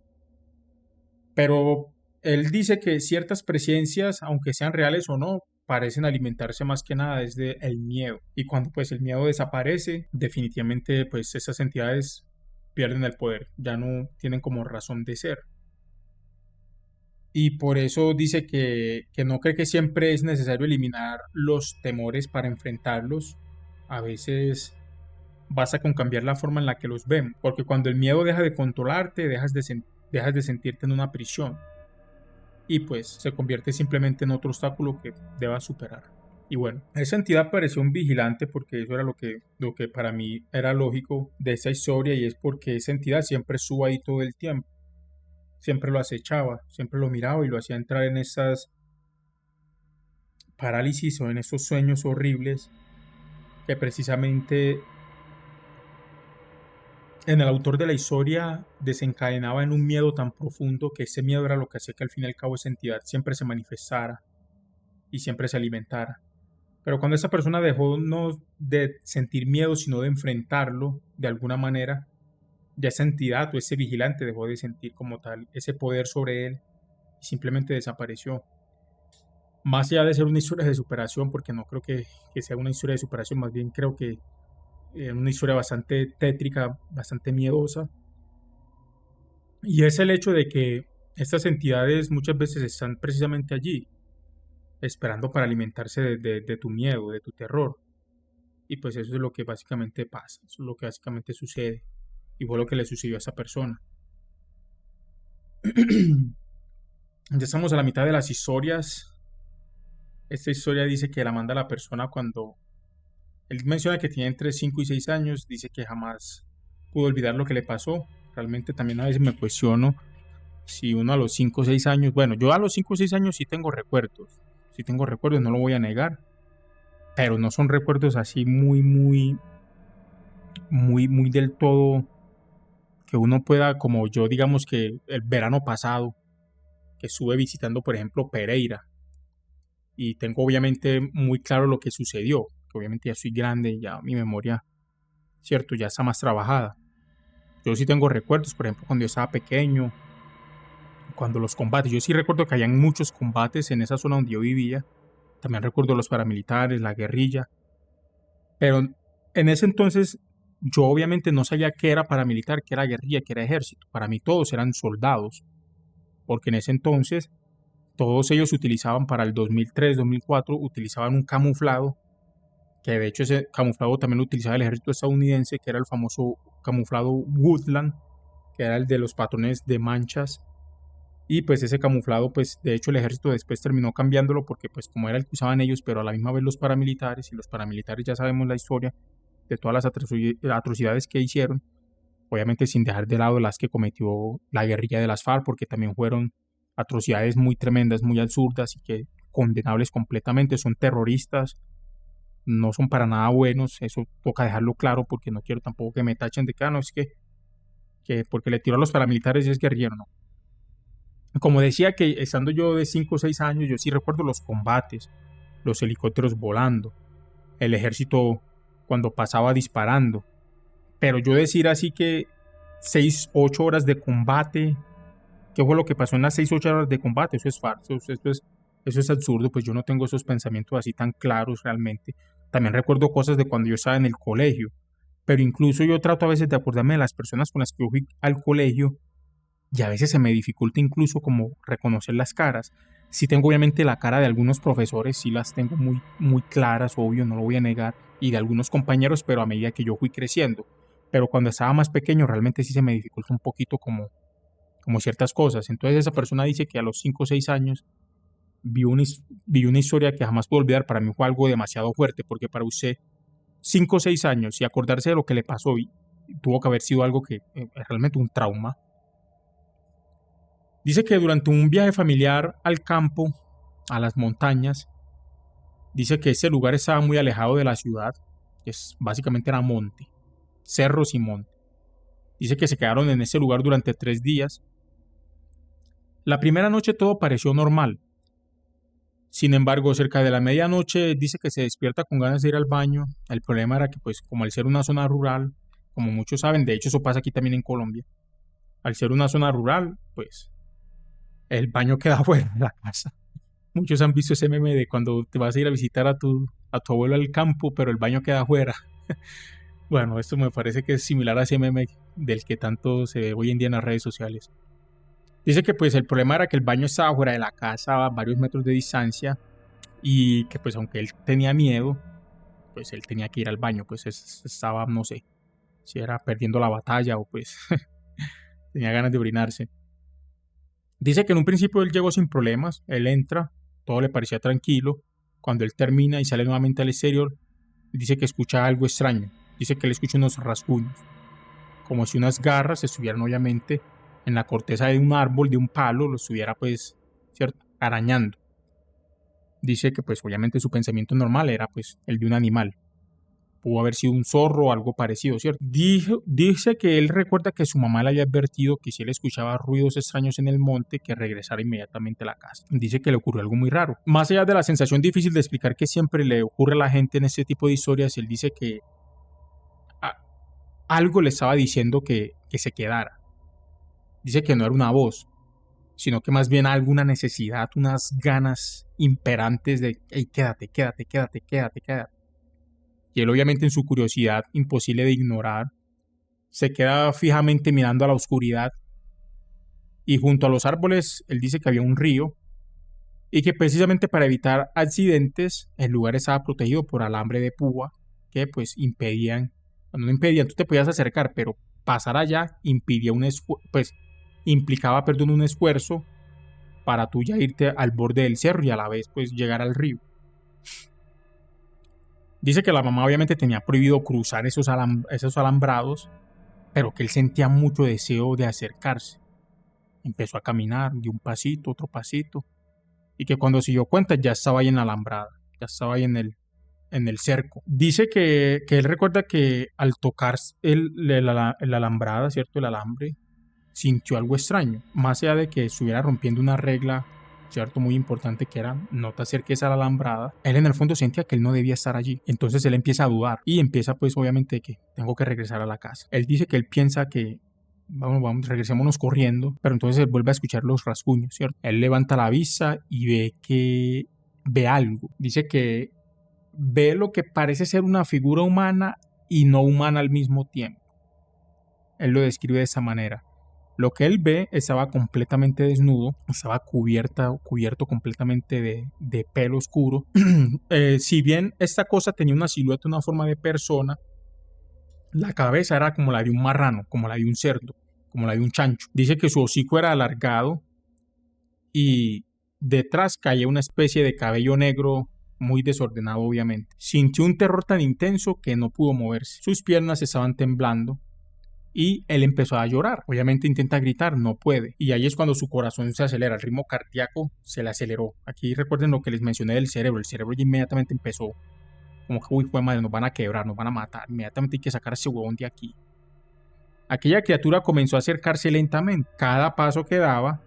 Pero él dice que ciertas presencias, aunque sean reales o no, parecen alimentarse más que nada desde el miedo. Y cuando pues el miedo desaparece, definitivamente pues esas entidades pierden el poder, ya no tienen como razón de ser. Y por eso dice que no cree que siempre es necesario eliminar los temores para enfrentarlos. A veces basta con cambiar la forma en la que los vemos, porque cuando el miedo deja de controlarte, dejas de sentirte en una prisión y pues se convierte simplemente en otro obstáculo que debas superar. Y bueno, esa entidad pareció un vigilante porque eso era lo que para mí era lógico de esa historia, y es porque esa entidad siempre estuvo ahí todo el tiempo. Siempre lo acechaba, siempre lo miraba y lo hacía entrar en esas parálisis o en esos sueños horribles que precisamente en el autor de la historia desencadenaba en un miedo tan profundo que ese miedo era lo que hacía que al fin y al cabo esa entidad siempre se manifestara y siempre se alimentara. Pero cuando esa persona dejó no de sentir miedo, sino de enfrentarlo de alguna manera, ya esa entidad o ese vigilante dejó de sentir como tal ese poder sobre él y simplemente desapareció. Más allá de ser una historia de superación, porque no creo que sea una historia de superación, más bien creo que es una historia bastante tétrica, bastante miedosa. Y es el hecho de que estas entidades muchas veces están precisamente allí, esperando para alimentarse de tu miedo, de tu terror. Y pues eso es lo que básicamente pasa, eso es lo que básicamente sucede. Y fue lo que le sucedió a esa persona. Ya estamos a la mitad de las historias. Esta historia dice que la manda la persona cuando él menciona que tiene entre 5 y 6 años, dice que jamás pudo olvidar lo que le pasó. Realmente también a veces me cuestiono si uno a los 5 o 6 años, bueno, yo a los 5 o 6 años sí tengo recuerdos, no lo voy a negar, pero no son recuerdos así muy del todo que uno pueda, como yo digamos que el verano pasado, que estuve visitando por ejemplo Pereira y tengo obviamente muy claro lo que sucedió, que obviamente ya soy grande, ya mi memoria, cierto, ya está más trabajada. Yo sí tengo recuerdos, por ejemplo, cuando yo estaba pequeño, cuando los combates, yo sí recuerdo que habían muchos combates en esa zona donde yo vivía. También recuerdo los paramilitares, la guerrilla. Pero en ese entonces yo obviamente no sabía qué era paramilitar, qué era guerrilla, qué era ejército. Para mí todos eran soldados, porque en ese entonces todos ellos utilizaban para el 2003, 2004, utilizaban un camuflado, que de hecho ese camuflado también lo utilizaba el ejército estadounidense, que era el famoso camuflado Woodland, que era el de los patrones de manchas. Y pues ese camuflado, pues de hecho el ejército después terminó cambiándolo porque pues como era el que usaban ellos, pero a la misma vez los paramilitares, y los paramilitares ya sabemos la historia de todas las atrocidades que hicieron, obviamente sin dejar de lado las que cometió la guerrilla de las FARC, porque también fueron atrocidades muy tremendas, muy absurdas y que condenables completamente, son terroristas, no son para nada buenos, eso toca dejarlo claro porque no quiero tampoco que me tachen de que, no, es que porque le tiró a los paramilitares y es guerrillero, no. Como decía que estando yo de 5 o 6 años, yo sí recuerdo los combates, los helicópteros volando, el ejército cuando pasaba disparando. Pero yo decir así que 6, 8 horas de combate, ¿qué fue lo que pasó en las 6, 8 horas de combate? Eso es falso, eso es absurdo, pues yo no tengo esos pensamientos así tan claros realmente. También recuerdo cosas de cuando yo estaba en el colegio, pero incluso yo trato a veces de acordarme de las personas con las que yo fui al colegio y a veces se me dificulta incluso como reconocer las caras. Sí tengo obviamente la cara de algunos profesores, sí las tengo muy claras, obvio, no lo voy a negar, y de algunos compañeros, pero a medida que yo fui creciendo. Pero cuando estaba más pequeño realmente sí se me dificulta un poquito como ciertas cosas. Entonces esa persona dice que a los 5 o 6 años vi una historia que jamás puedo olvidar. Para mí fue algo demasiado fuerte, porque para usted 5 o 6 años y acordarse de lo que le pasó y tuvo que haber sido algo que es realmente un trauma. Dice que durante un viaje familiar al campo, a las montañas, dice que ese lugar estaba muy alejado de la ciudad, que básicamente era monte, cerros y monte. Dice que se quedaron en ese lugar durante 3 días. La primera noche todo pareció normal. Sin embargo, cerca de la medianoche dice que se despierta con ganas de ir al baño. El problema era que, pues, como al ser una zona rural, como muchos saben, de hecho eso pasa aquí también en Colombia, al ser una zona rural, pues el baño queda fuera de la casa. Muchos han visto ese meme de cuando te vas a ir a visitar a tu abuelo al campo, pero el baño queda afuera. Bueno, esto me parece que es similar a ese meme del que tanto se ve hoy en día en las redes sociales. Dice que pues el problema era que el baño estaba fuera de la casa a varios metros de distancia y que pues aunque él tenía miedo, pues él tenía que ir al baño, pues estaba, no sé, si era perdiendo la batalla o pues tenía ganas de orinarse. Dice que en un principio él llegó sin problemas, él entra, todo le parecía tranquilo. Cuando él termina y sale nuevamente al exterior, dice que escucha algo extraño. Dice que él escucha unos rasguños, como si unas garras estuvieran obviamente en la corteza de un árbol, de un palo, lo estuviera pues, ¿cierto?, arañando. Dice que pues obviamente su pensamiento normal era pues el de un animal. Pudo haber sido un zorro o algo parecido, ¿cierto? Dice que él recuerda que su mamá le había advertido que si él escuchaba ruidos extraños en el monte, que regresara inmediatamente a la casa. Dice que le ocurrió algo muy raro. Más allá de la sensación difícil de explicar que siempre le ocurre a la gente en este tipo de historias, él dice que algo le estaba diciendo que se quedara. Dice que no era una voz, sino que más bien alguna necesidad, unas ganas imperantes de, hey, quédate, quédate, quédate, quédate, quédate. Y él obviamente en su curiosidad, imposible de ignorar, se queda fijamente mirando a la oscuridad y junto a los árboles él dice que había un río y que precisamente para evitar accidentes el lugar estaba protegido por alambre de púa que pues impedían, no impedían, tú te podías acercar, pero pasar allá impidía pues implicaba, perdón, un esfuerzo para tú ya irte al borde del cerro y a la vez pues llegar al río. Dice que la mamá obviamente tenía prohibido cruzar esos alambrados, pero que él sentía mucho deseo de acercarse. Empezó a caminar de un pasito, otro pasito, y que cuando se dio cuenta ya estaba ahí en la alambrada, ya estaba ahí en el cerco. Dice que él recuerda que al tocar el alambrada, ¿cierto? El alambre, sintió algo extraño, más allá de que estuviera rompiendo una regla, ¿cierto? Muy importante que era no te acerques a la alambrada. Él en el fondo sentía que él no debía estar allí. Entonces él empieza a dudar y empieza pues obviamente que tengo que regresar a la casa. Él dice que él piensa que vamos, regresémonos corriendo, pero entonces él vuelve a escuchar los rasguños, ¿cierto? Él levanta la vista y ve algo. Dice que ve lo que parece ser una figura humana y no humana al mismo tiempo. Él lo describe de esa manera. Lo que él ve estaba completamente desnudo, estaba cubierto completamente de pelo oscuro. Si bien esta cosa tenía una silueta, una forma de persona, la cabeza era como la de un marrano, como la de un cerdo, como la de un chancho. Dice que su hocico era alargado y detrás caía una especie de cabello negro muy desordenado obviamente. Sintió un terror tan intenso que no pudo moverse. Sus piernas estaban temblando y él empezó a llorar. Obviamente intenta gritar, no puede. Y ahí es cuando su corazón se acelera, el ritmo cardíaco se le aceleró. Aquí recuerden lo que les mencioné del cerebro. El cerebro inmediatamente empezó como que, uy, pues madre, nos van a quebrar, nos van a matar. Inmediatamente hay que sacar a ese huevón de aquí. Aquella criatura comenzó a acercarse lentamente. Cada paso que daba,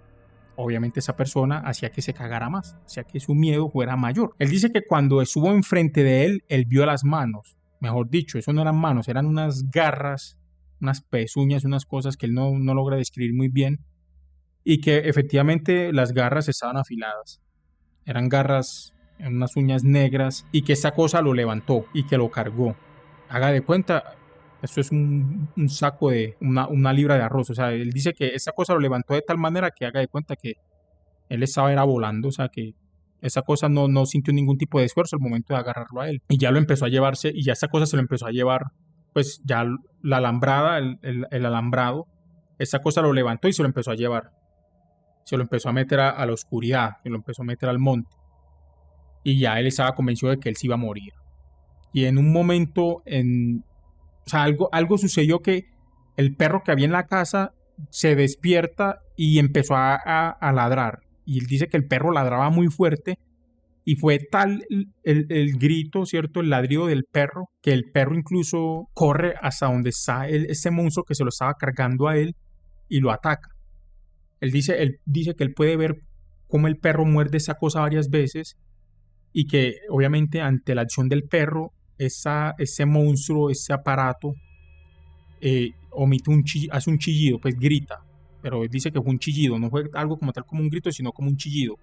obviamente esa persona hacía que se cagara más, hacía que su miedo fuera mayor. Él dice que cuando estuvo enfrente de él vio las manos. Mejor dicho, eso no eran manos, eran unas garras, unas pezuñas, unas cosas que él no logra describir muy bien. Y que efectivamente las garras estaban afiladas. Eran garras, unas uñas negras. Y que esa cosa lo levantó y que lo cargó. Haga de cuenta, esto es un saco de una libra de arroz. O sea, él dice que esa cosa lo levantó de tal manera que haga de cuenta que él estaba era volando. O sea, que esa cosa no sintió ningún tipo de esfuerzo al momento de agarrarlo a él. Y ya lo empezó a llevarse, y ya esa cosa se lo empezó a llevar, pues ya la alambrada, el alambrado, esa cosa lo levantó y se lo empezó a llevar. Se lo empezó a meter a la oscuridad, se lo empezó a meter al monte. Y ya él estaba convencido de que él se iba a morir. Y en un momento, o sea, algo sucedió que el perro que había en la casa se despierta y empezó a ladrar. Y él dice que el perro ladraba muy fuerte y fue tal el grito, ¿cierto? El ladrido del perro, que el perro incluso corre hasta donde está ese monstruo que se lo estaba cargando a él y lo ataca. Él dice que él puede ver cómo el perro muerde esa cosa varias veces y que obviamente ante la acción del perro, ese monstruo, ese aparato, hace un chillido, pues grita. Pero él dice que fue un chillido, no fue algo como tal como un grito, sino como un chillido.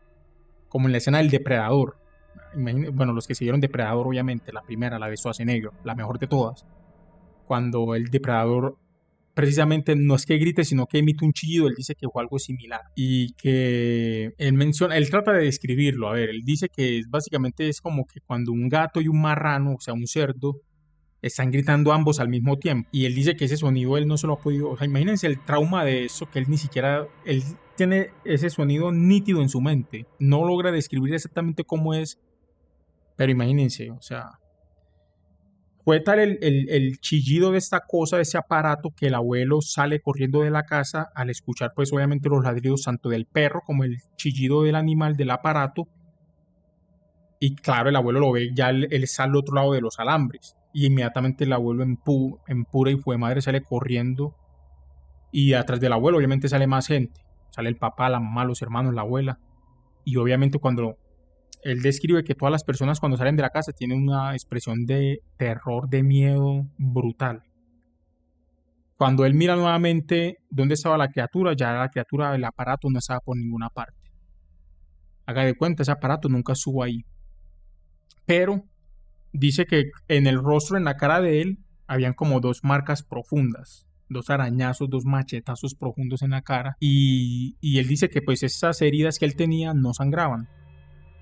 Como en la escena del Depredador. Bueno, los que siguieron Depredador, obviamente, la primera, la de Schwarzenegger, la mejor de todas. Cuando el Depredador precisamente no es que grite, sino que emite un chillido, él dice que fue algo similar. Y que él trata de describirlo, a ver, él dice que básicamente es como que cuando un gato y un marrano, o sea, un cerdo, están gritando ambos al mismo tiempo. Y él dice que ese sonido él no se lo ha podido... O sea, imagínense el trauma de eso, que él ni siquiera... Él tiene ese sonido nítido en su mente. No logra describir exactamente cómo es. Pero imagínense, o sea... Fue tal el chillido de esta cosa, de ese aparato, que el abuelo sale corriendo de la casa al escuchar pues obviamente los ladridos tanto del perro como el chillido del animal, del aparato. Y claro, el abuelo lo ve, ya él está al otro lado de los alambres. Y inmediatamente el abuelo en pura y fue madre sale corriendo. Y atrás del abuelo obviamente sale más gente. Sale el papá, la mamá, los hermanos, la abuela. Y obviamente cuando él describe que todas las personas cuando salen de la casa tienen una expresión de terror, de miedo brutal. Cuando él mira nuevamente dónde estaba la criatura, ya la criatura del aparato no estaba por ninguna parte. Haga de cuenta, ese aparato nunca estuvo ahí. Pero dice que en el rostro, en la cara de él, habían como dos marcas profundas, dos arañazos, dos machetazos profundos en la cara. Y él dice que pues esas heridas que él tenía no sangraban,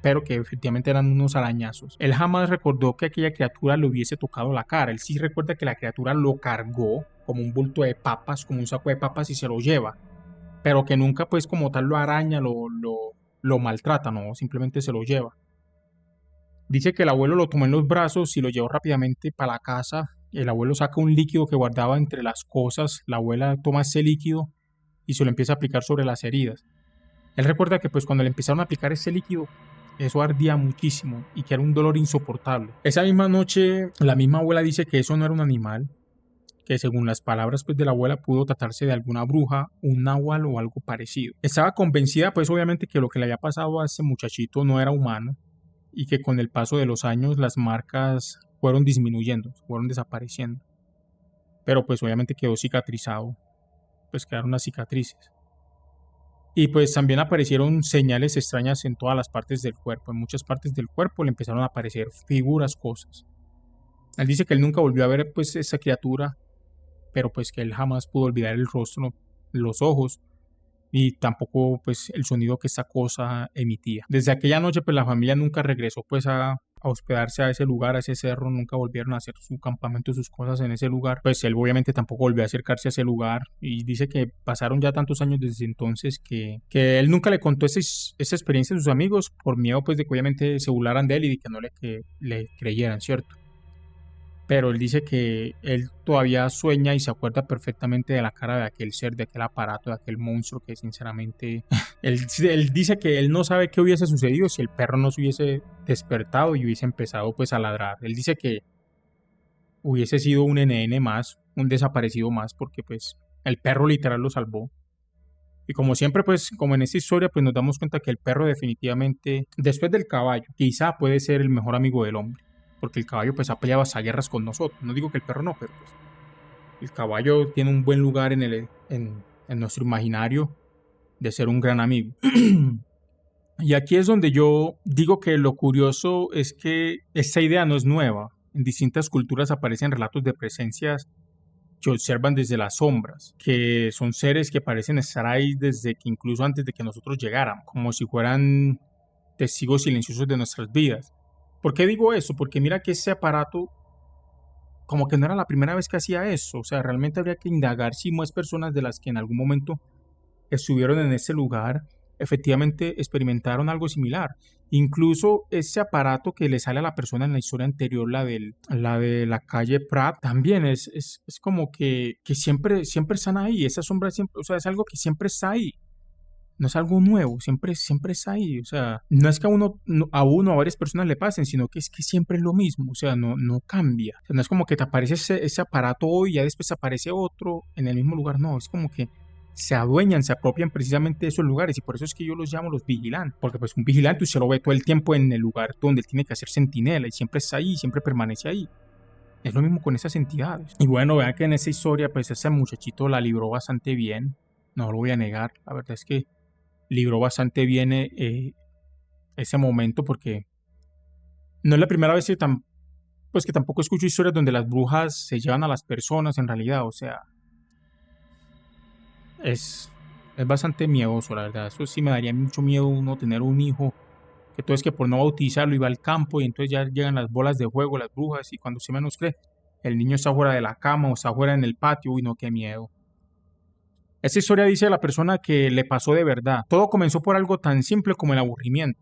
pero que efectivamente eran unos arañazos. Él jamás recordó que aquella criatura le hubiese tocado la cara. Él sí recuerda que la criatura lo cargó como un bulto de papas, como un saco de papas y se lo lleva, pero que nunca pues como tal lo araña, lo maltrata, no, simplemente se lo lleva. Dice que el abuelo lo tomó en los brazos y lo llevó rápidamente para la casa. El abuelo saca un líquido que guardaba entre las cosas. La abuela toma ese líquido y se lo empieza a aplicar sobre las heridas. Él recuerda que pues cuando le empezaron a aplicar ese líquido, eso ardía muchísimo y que era un dolor insoportable. Esa misma noche, la misma abuela dice que eso no era un animal, que según las palabras pues de la abuela pudo tratarse de alguna bruja, un náhuatl o algo parecido. Estaba convencida pues obviamente que lo que le había pasado a ese muchachito no era humano, y que con el paso de los años las marcas fueron disminuyendo, fueron desapareciendo. Pero pues obviamente quedó cicatrizado, pues quedaron las cicatrices. Y pues también aparecieron señales extrañas en todas las partes del cuerpo. En muchas partes del cuerpo le empezaron a aparecer figuras, cosas. Él dice que él nunca volvió a ver pues esa criatura, pero pues que él jamás pudo olvidar el rostro, los ojos, y tampoco pues el sonido que esta cosa emitía. Desde aquella noche pues la familia nunca regresó pues a hospedarse a ese lugar, a ese cerro, nunca volvieron a hacer su campamento, sus cosas en ese lugar. Pues él obviamente tampoco volvió a acercarse a ese lugar y dice que pasaron ya tantos años desde entonces que él nunca le contó esa experiencia a sus amigos por miedo pues de que obviamente se burlaran de él y de que no le creyeran, ¿cierto? Pero él dice que él todavía sueña y se acuerda perfectamente de la cara de aquel ser, de aquel aparato, de aquel monstruo que sinceramente él dice que él no sabe qué hubiese sucedido si el perro no se hubiese despertado y hubiese empezado pues a ladrar. Él dice que hubiese sido un NN más, un desaparecido más, porque pues el perro literal lo salvó. Y como siempre, pues, como en esta historia, pues nos damos cuenta que el perro definitivamente, después del caballo, quizá puede ser el mejor amigo del hombre. Porque el caballo, pues, ha peleado hasta guerras con nosotros. No digo que el perro no, pero pues, el caballo tiene un buen lugar en nuestro imaginario de ser un gran amigo. Y aquí es donde yo digo que lo curioso es que esta idea no es nueva. En distintas culturas aparecen relatos de presencias que observan desde las sombras, que son seres que parecen estar ahí desde que incluso antes de que nosotros llegáramos, como si fueran testigos silenciosos de nuestras vidas. ¿Por qué digo eso? Porque mira que ese aparato como que no era la primera vez que hacía eso, o sea, realmente habría que indagar si más personas de las que en algún momento estuvieron en ese lugar efectivamente experimentaron algo similar. Incluso ese aparato que le sale a la persona en la historia anterior, la de la calle Prat, también es como que siempre están ahí. Esa sombra siempre, o sea, es algo que siempre está ahí. No es algo nuevo, siempre está ahí. O sea, no es que a uno o a varias personas le pasen, sino que es que siempre es lo mismo. O sea, no cambia. O sea, no es como que te aparece ese aparato hoy y ya después aparece otro en el mismo lugar. No, es como que se adueñan, se apropian precisamente de esos lugares y por eso es que yo los llamo los vigilantes, porque pues un vigilante usted lo ve todo el tiempo en el lugar donde él tiene que hacer centinela y siempre está ahí, siempre permanece ahí. Es lo mismo con esas entidades. Y bueno, vean que en esa historia pues ese muchachito la libró bastante bien, no lo voy a negar, la verdad es que libró bastante bien ese momento porque no es la primera vez pues que tampoco escucho historias donde las brujas se llevan a las personas en realidad, o sea, es bastante miedoso, la verdad. Eso sí me daría mucho miedo uno tener un hijo que todo es que por no bautizarlo iba al campo y entonces ya llegan las bolas de fuego, las brujas, y cuando se menos cree, el niño está fuera de la cama o está fuera en el patio. Uy, no, qué miedo. Esta historia dice a la persona que le pasó de verdad. Todo comenzó por algo tan simple como el aburrimiento.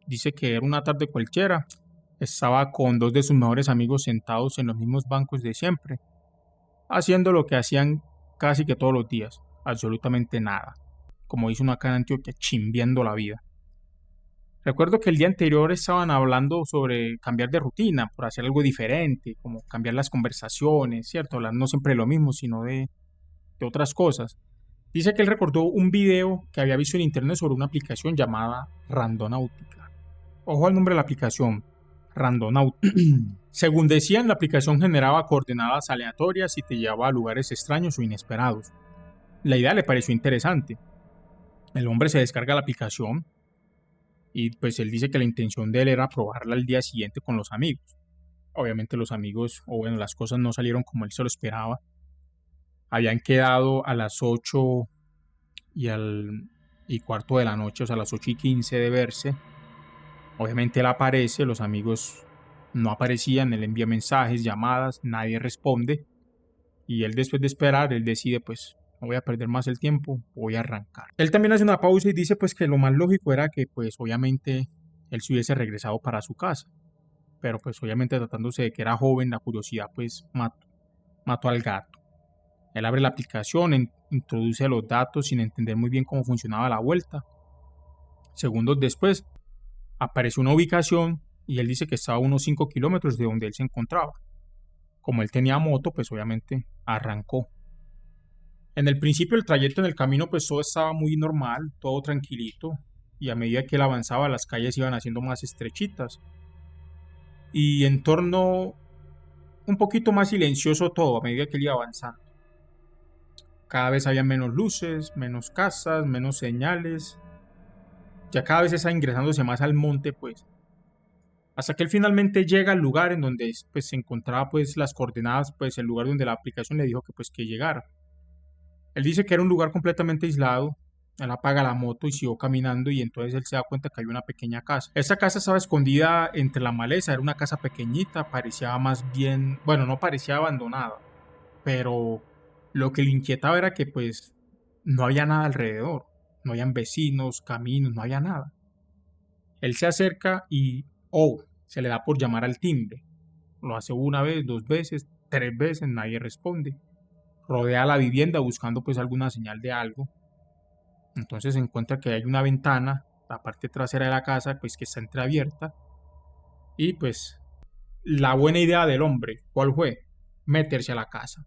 Dice que era una tarde cualquiera. Estaba con dos de sus mejores amigos sentados en los mismos bancos de siempre, haciendo lo que hacían casi que todos los días, absolutamente nada. Como dice uno acá en Antioquia, chimbiando la vida. Recuerdo que el día anterior estaban hablando sobre cambiar de rutina, por hacer algo diferente, como cambiar las conversaciones, ¿cierto? Hablar no siempre de lo mismo, sino de otras cosas. Dice que él recordó un video que había visto en internet sobre una aplicación llamada Randonáutica. Ojo al nombre de la aplicación, Randonáutica. Según decían, la aplicación generaba coordenadas aleatorias y te llevaba a lugares extraños o inesperados. La idea le pareció interesante. El hombre se descarga la aplicación y pues él dice que la intención de él era probarla al día siguiente con los amigos. Obviamente los amigos, o bueno, las cosas no salieron como él se lo esperaba. Habían quedado a las 8 y cuarto de la noche, o sea, a las 8:15 de verse. Obviamente él aparece, los amigos no aparecían, él envía mensajes, llamadas, nadie responde. Y él después de esperar, él decide pues no voy a perder más el tiempo, voy a arrancar. Él también hace una pausa y dice pues que lo más lógico era que pues obviamente él se hubiese regresado para su casa. Pero pues obviamente tratándose de que era joven, la curiosidad pues mató al gato. Él abre la aplicación, introduce los datos sin entender muy bien cómo funcionaba la vuelta. Segundos después aparece una ubicación y él dice que estaba a unos 5 kilómetros de donde él se encontraba. Como él tenía moto, pues obviamente arrancó. En el principio del trayecto en el camino pues todo estaba muy normal, todo tranquilito, y a medida que él avanzaba las calles iban haciendo más estrechitas y en torno un poquito más silencioso todo a medida que él iba avanzando. Cada vez había menos luces, menos casas, menos señales. Ya cada vez está ingresándose más al monte, pues. Hasta que él finalmente llega al lugar en donde pues, se encontraba pues las coordenadas, pues el lugar donde la aplicación le dijo que pues que llegara. Él dice que era un lugar completamente aislado. Él apaga la moto y siguió caminando y entonces él se da cuenta que hay una pequeña casa. Esa casa estaba escondida entre la maleza, era una casa pequeñita, parecía más bien, bueno, no parecía abandonada, pero lo que le inquietaba era que pues no había nada alrededor, no habían vecinos, caminos, no había nada. Él se acerca y, se le da por llamar al timbre. Lo hace una vez, dos veces, tres veces, nadie responde. Rodea la vivienda buscando pues alguna señal de algo. Entonces se encuentra que hay una ventana, la parte trasera de la casa, pues que está entreabierta. Y pues la buena idea del hombre, ¿cuál fue? Meterse a la casa.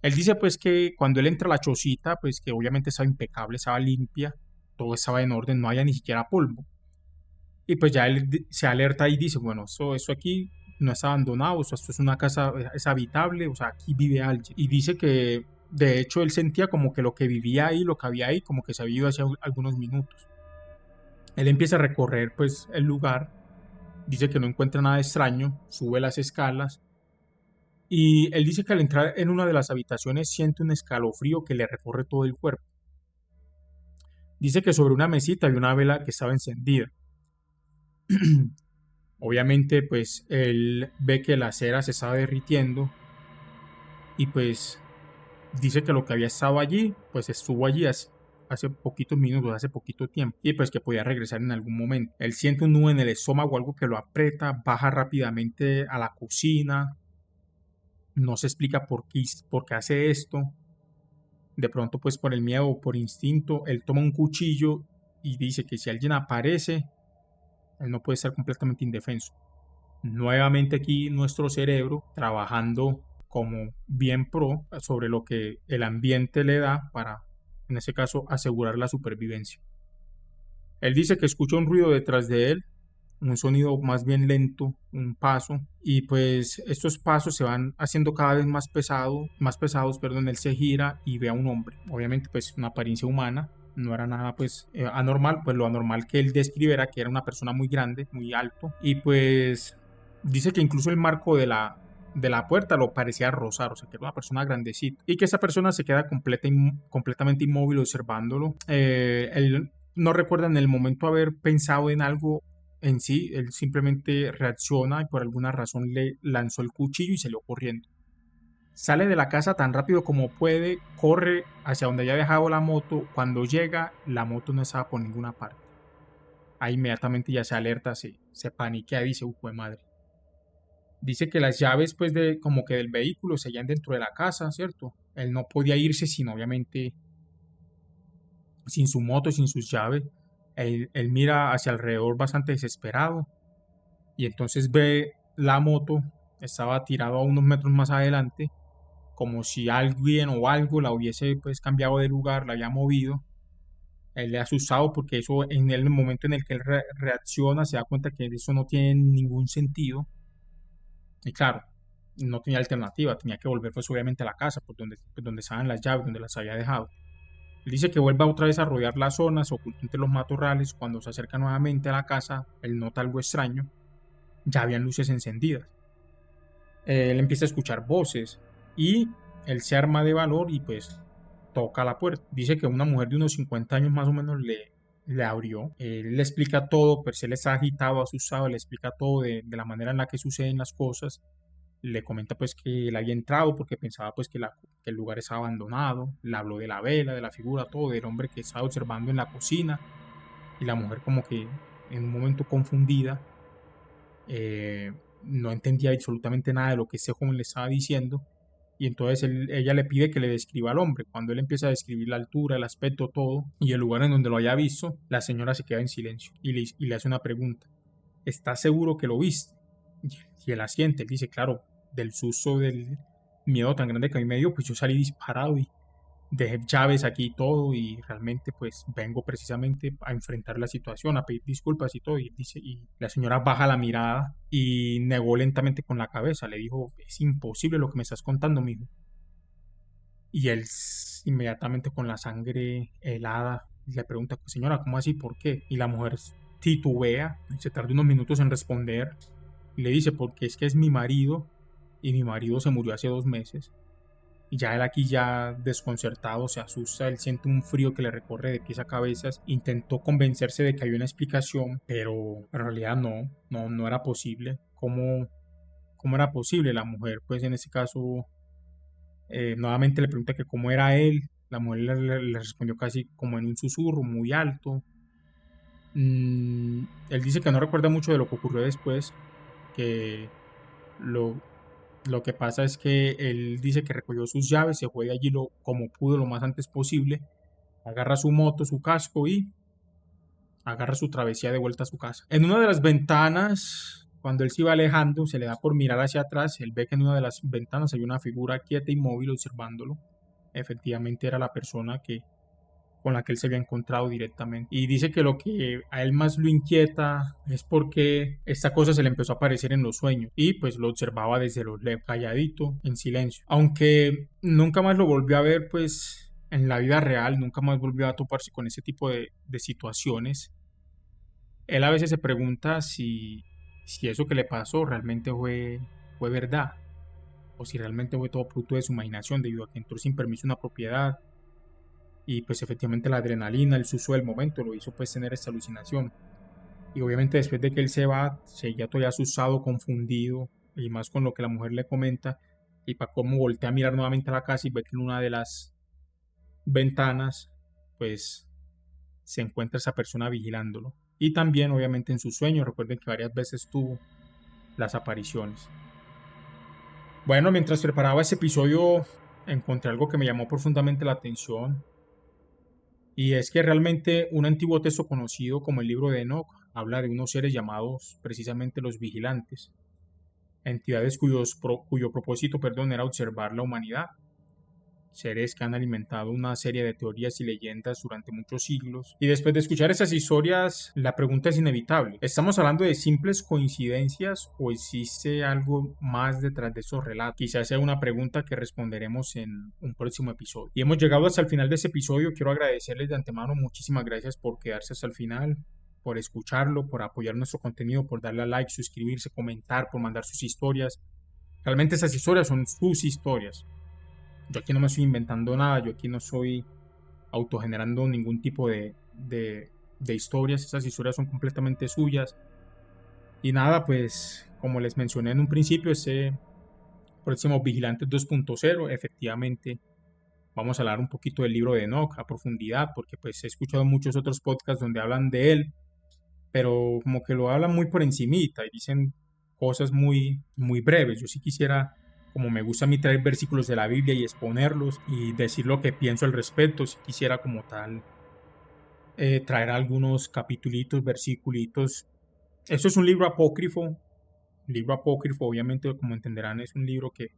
Él dice pues que cuando él entra a la chocita, pues que obviamente estaba impecable, estaba limpia, todo estaba en orden, no había ni siquiera polvo. Y pues ya él se alerta y dice, bueno, eso aquí no está abandonado, esto es una casa, es habitable, o sea, aquí vive alguien. Y dice que de hecho él sentía como que lo que vivía ahí, lo que había ahí, como que se había ido hace algunos minutos. Él empieza a recorrer pues el lugar, dice que no encuentra nada extraño, sube las escalas y él dice que al entrar en una de las habitaciones siente un escalofrío que le recorre todo el cuerpo. Dice que sobre una mesita había una vela que estaba encendida. Obviamente pues él ve que la cera se estaba derritiendo y pues dice que lo que había estado allí pues estuvo allí hace poquitos minutos, hace poquito tiempo y pues que podía regresar en algún momento. Él siente un nudo en el estómago, algo que lo aprieta, baja rápidamente a la cocina, no se explica por qué hace esto. De pronto pues por el miedo o por instinto él toma un cuchillo y dice que si alguien aparece él no puede estar completamente indefenso. Nuevamente aquí nuestro cerebro trabajando como bien pro sobre lo que el ambiente le da para, en ese caso, asegurar la supervivencia. Él dice que escucha un ruido detrás de él, un sonido más bien lento, un paso, y pues estos pasos se van haciendo cada vez más pesados, perdón, él se gira y ve a un hombre, obviamente pues una apariencia humana, no era nada pues anormal, pues lo anormal que él describe era que era una persona muy grande, muy alto, y pues dice que incluso el marco de la puerta lo parecía rozar, o sea que era una persona grandecita, y que esa persona se queda completamente inmóvil observándolo. Él no recuerda en el momento haber pensado en algo en sí, él simplemente reacciona y por alguna razón le lanzó el cuchillo y salió corriendo. Sale de la casa tan rápido como puede, corre hacia donde había dejado la moto. Cuando llega, la moto no estaba por ninguna parte. Ahí inmediatamente ya se alerta, se paniquea y dice, fue madre. Dice que las llaves pues de como que del vehículo seguían dentro de la casa, ¿cierto? Él no podía irse sin obviamente sin su moto, sin sus llaves. Él mira hacia alrededor bastante desesperado y entonces ve la moto, estaba tirado a unos metros más adelante, como si alguien o algo la hubiese pues cambiado de lugar, la había movido. Él le ha asustado porque eso en el momento en el que él reacciona se da cuenta que eso no tiene ningún sentido. Y claro, no tenía alternativa, tenía que volver pues obviamente a la casa, pues, donde estaban las llaves, donde las había dejado. Él dice que vuelve otra vez a rodear las zonas, se oculta entre los matorrales. Cuando se acerca nuevamente a la casa, él nota algo extraño. Ya habían luces encendidas. Él empieza a escuchar voces y él se arma de valor y pues toca la puerta. Dice que una mujer de unos 50 años más o menos le abrió. Él le explica todo, pero él está agitado, asustado, le explica todo de la manera en la que suceden las cosas. Le comenta pues que él había entrado porque pensaba pues que el lugar estaba abandonado. Le habló de la vela, de la figura, todo, del hombre que estaba observando en la cocina. Y la mujer como que en un momento confundida, eh, no entendía absolutamente nada de lo que ese joven le estaba diciendo. Y entonces ella le pide que le describa al hombre. Cuando él empieza a describir la altura, el aspecto, todo, y el lugar en donde lo haya visto, la señora se queda en silencio y le hace una pregunta. ¿Estás seguro que lo viste? Y él asiente. Él dice, claro, del susto, del miedo tan grande que a mí me dio, pues yo salí disparado y dejé llaves aquí y todo, y realmente pues vengo precisamente a enfrentar la situación, a pedir disculpas y todo. Y dice, y la señora baja la mirada y negó lentamente con la cabeza. Le dijo, es imposible lo que me estás contando, mijo. Y él inmediatamente con la sangre helada le pregunta, pues, señora, ¿cómo así? ¿Por qué? Y la mujer titubea, se tarda unos minutos en responder y le dice, porque es que es mi marido y mi marido se murió hace 2 meses. Y ya él aquí ya desconcertado se asusta, él siente un frío que le recorre de pies a cabezas. Intentó convencerse de que había una explicación, pero en realidad no era posible. ¿Cómo era posible? La mujer, pues en este caso, nuevamente le pregunta que cómo era él. La mujer le respondió casi como en un susurro muy alto. Él dice que no recuerda mucho de lo que ocurrió después, que lo, lo que pasa es que él dice que recogió sus llaves, se fue de allí como pudo lo más antes posible, agarra su moto, su casco y agarra su travesía de vuelta a su casa. En una de las ventanas, cuando él se iba alejando, se le da por mirar hacia atrás, él ve que en una de las ventanas hay una figura quieta e inmóvil observándolo. Efectivamente era la persona con la que él se había encontrado directamente. Y dice que lo que a él más lo inquieta es porque esta cosa se le empezó a aparecer en los sueños y pues lo observaba desde los lejos, calladito, en silencio. Aunque nunca más lo volvió a ver pues en la vida real, nunca más volvió a toparse con ese tipo de situaciones. Él a veces se pregunta si eso que le pasó realmente fue verdad o si realmente fue todo producto de su imaginación debido a que entró sin permiso en una propiedad y pues efectivamente la adrenalina, el susto del momento lo hizo pues tener esta alucinación. Y obviamente después de que él se va, seguía todavía asustado, confundido, y más con lo que la mujer le comenta, y para cómo voltea a mirar nuevamente a la casa y ve que en una de las ventanas, pues se encuentra esa persona vigilándolo. Y también obviamente en sus sueños, recuerden que varias veces tuvo las apariciones. Bueno, mientras preparaba ese episodio, encontré algo que me llamó profundamente la atención. Y es que realmente un antiguo texto conocido como el libro de Enoch habla de unos seres llamados precisamente los vigilantes, entidades cuyo propósito, era observar la humanidad, seres que han alimentado una serie de teorías y leyendas durante muchos siglos. Y después de escuchar esas historias, la pregunta es inevitable. ¿Estamos hablando de simples coincidencias o existe algo más detrás de esos relatos? Quizás sea una pregunta que responderemos en un próximo episodio. Y hemos llegado hasta el final de este episodio. Quiero agradecerles de antemano muchísimas gracias por quedarse hasta el final, por escucharlo, por apoyar nuestro contenido, por darle a like, suscribirse, comentar, por mandar sus historias. Realmente esas historias son sus historias. Yo aquí no me estoy inventando nada, yo aquí no estoy autogenerando ningún tipo de historias, esas historias son completamente suyas. Y nada, pues como les mencioné en un principio, ese próximo Vigilantes 2.0, efectivamente vamos a hablar un poquito del libro de Enoch a profundidad, porque pues he escuchado muchos otros podcasts donde hablan de él, pero como que lo hablan muy por encimita y dicen cosas muy breves. Yo sí quisiera, como me gusta a mí traer versículos de la Biblia y exponerlos y decir lo que pienso al respecto, si quisiera como tal traer algunos capitulitos, versículos. Esto es un libro apócrifo obviamente como entenderán es un libro que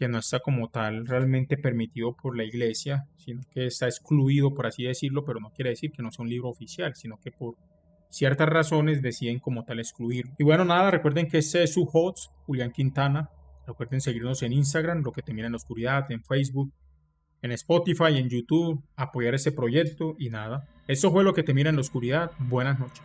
no está como tal realmente permitido por la iglesia, sino que está excluido por así decirlo, pero no quiere decir que no sea un libro oficial, sino que por ciertas razones deciden como tal excluir. Y bueno, nada, recuerden que este es su host, Julián Quintana. Recuerden seguirnos en Instagram, Lo que te mira en la oscuridad, en Facebook, en Spotify, en YouTube, apoyar este proyecto y nada. Eso fue Lo que te mira en la oscuridad. Buenas noches.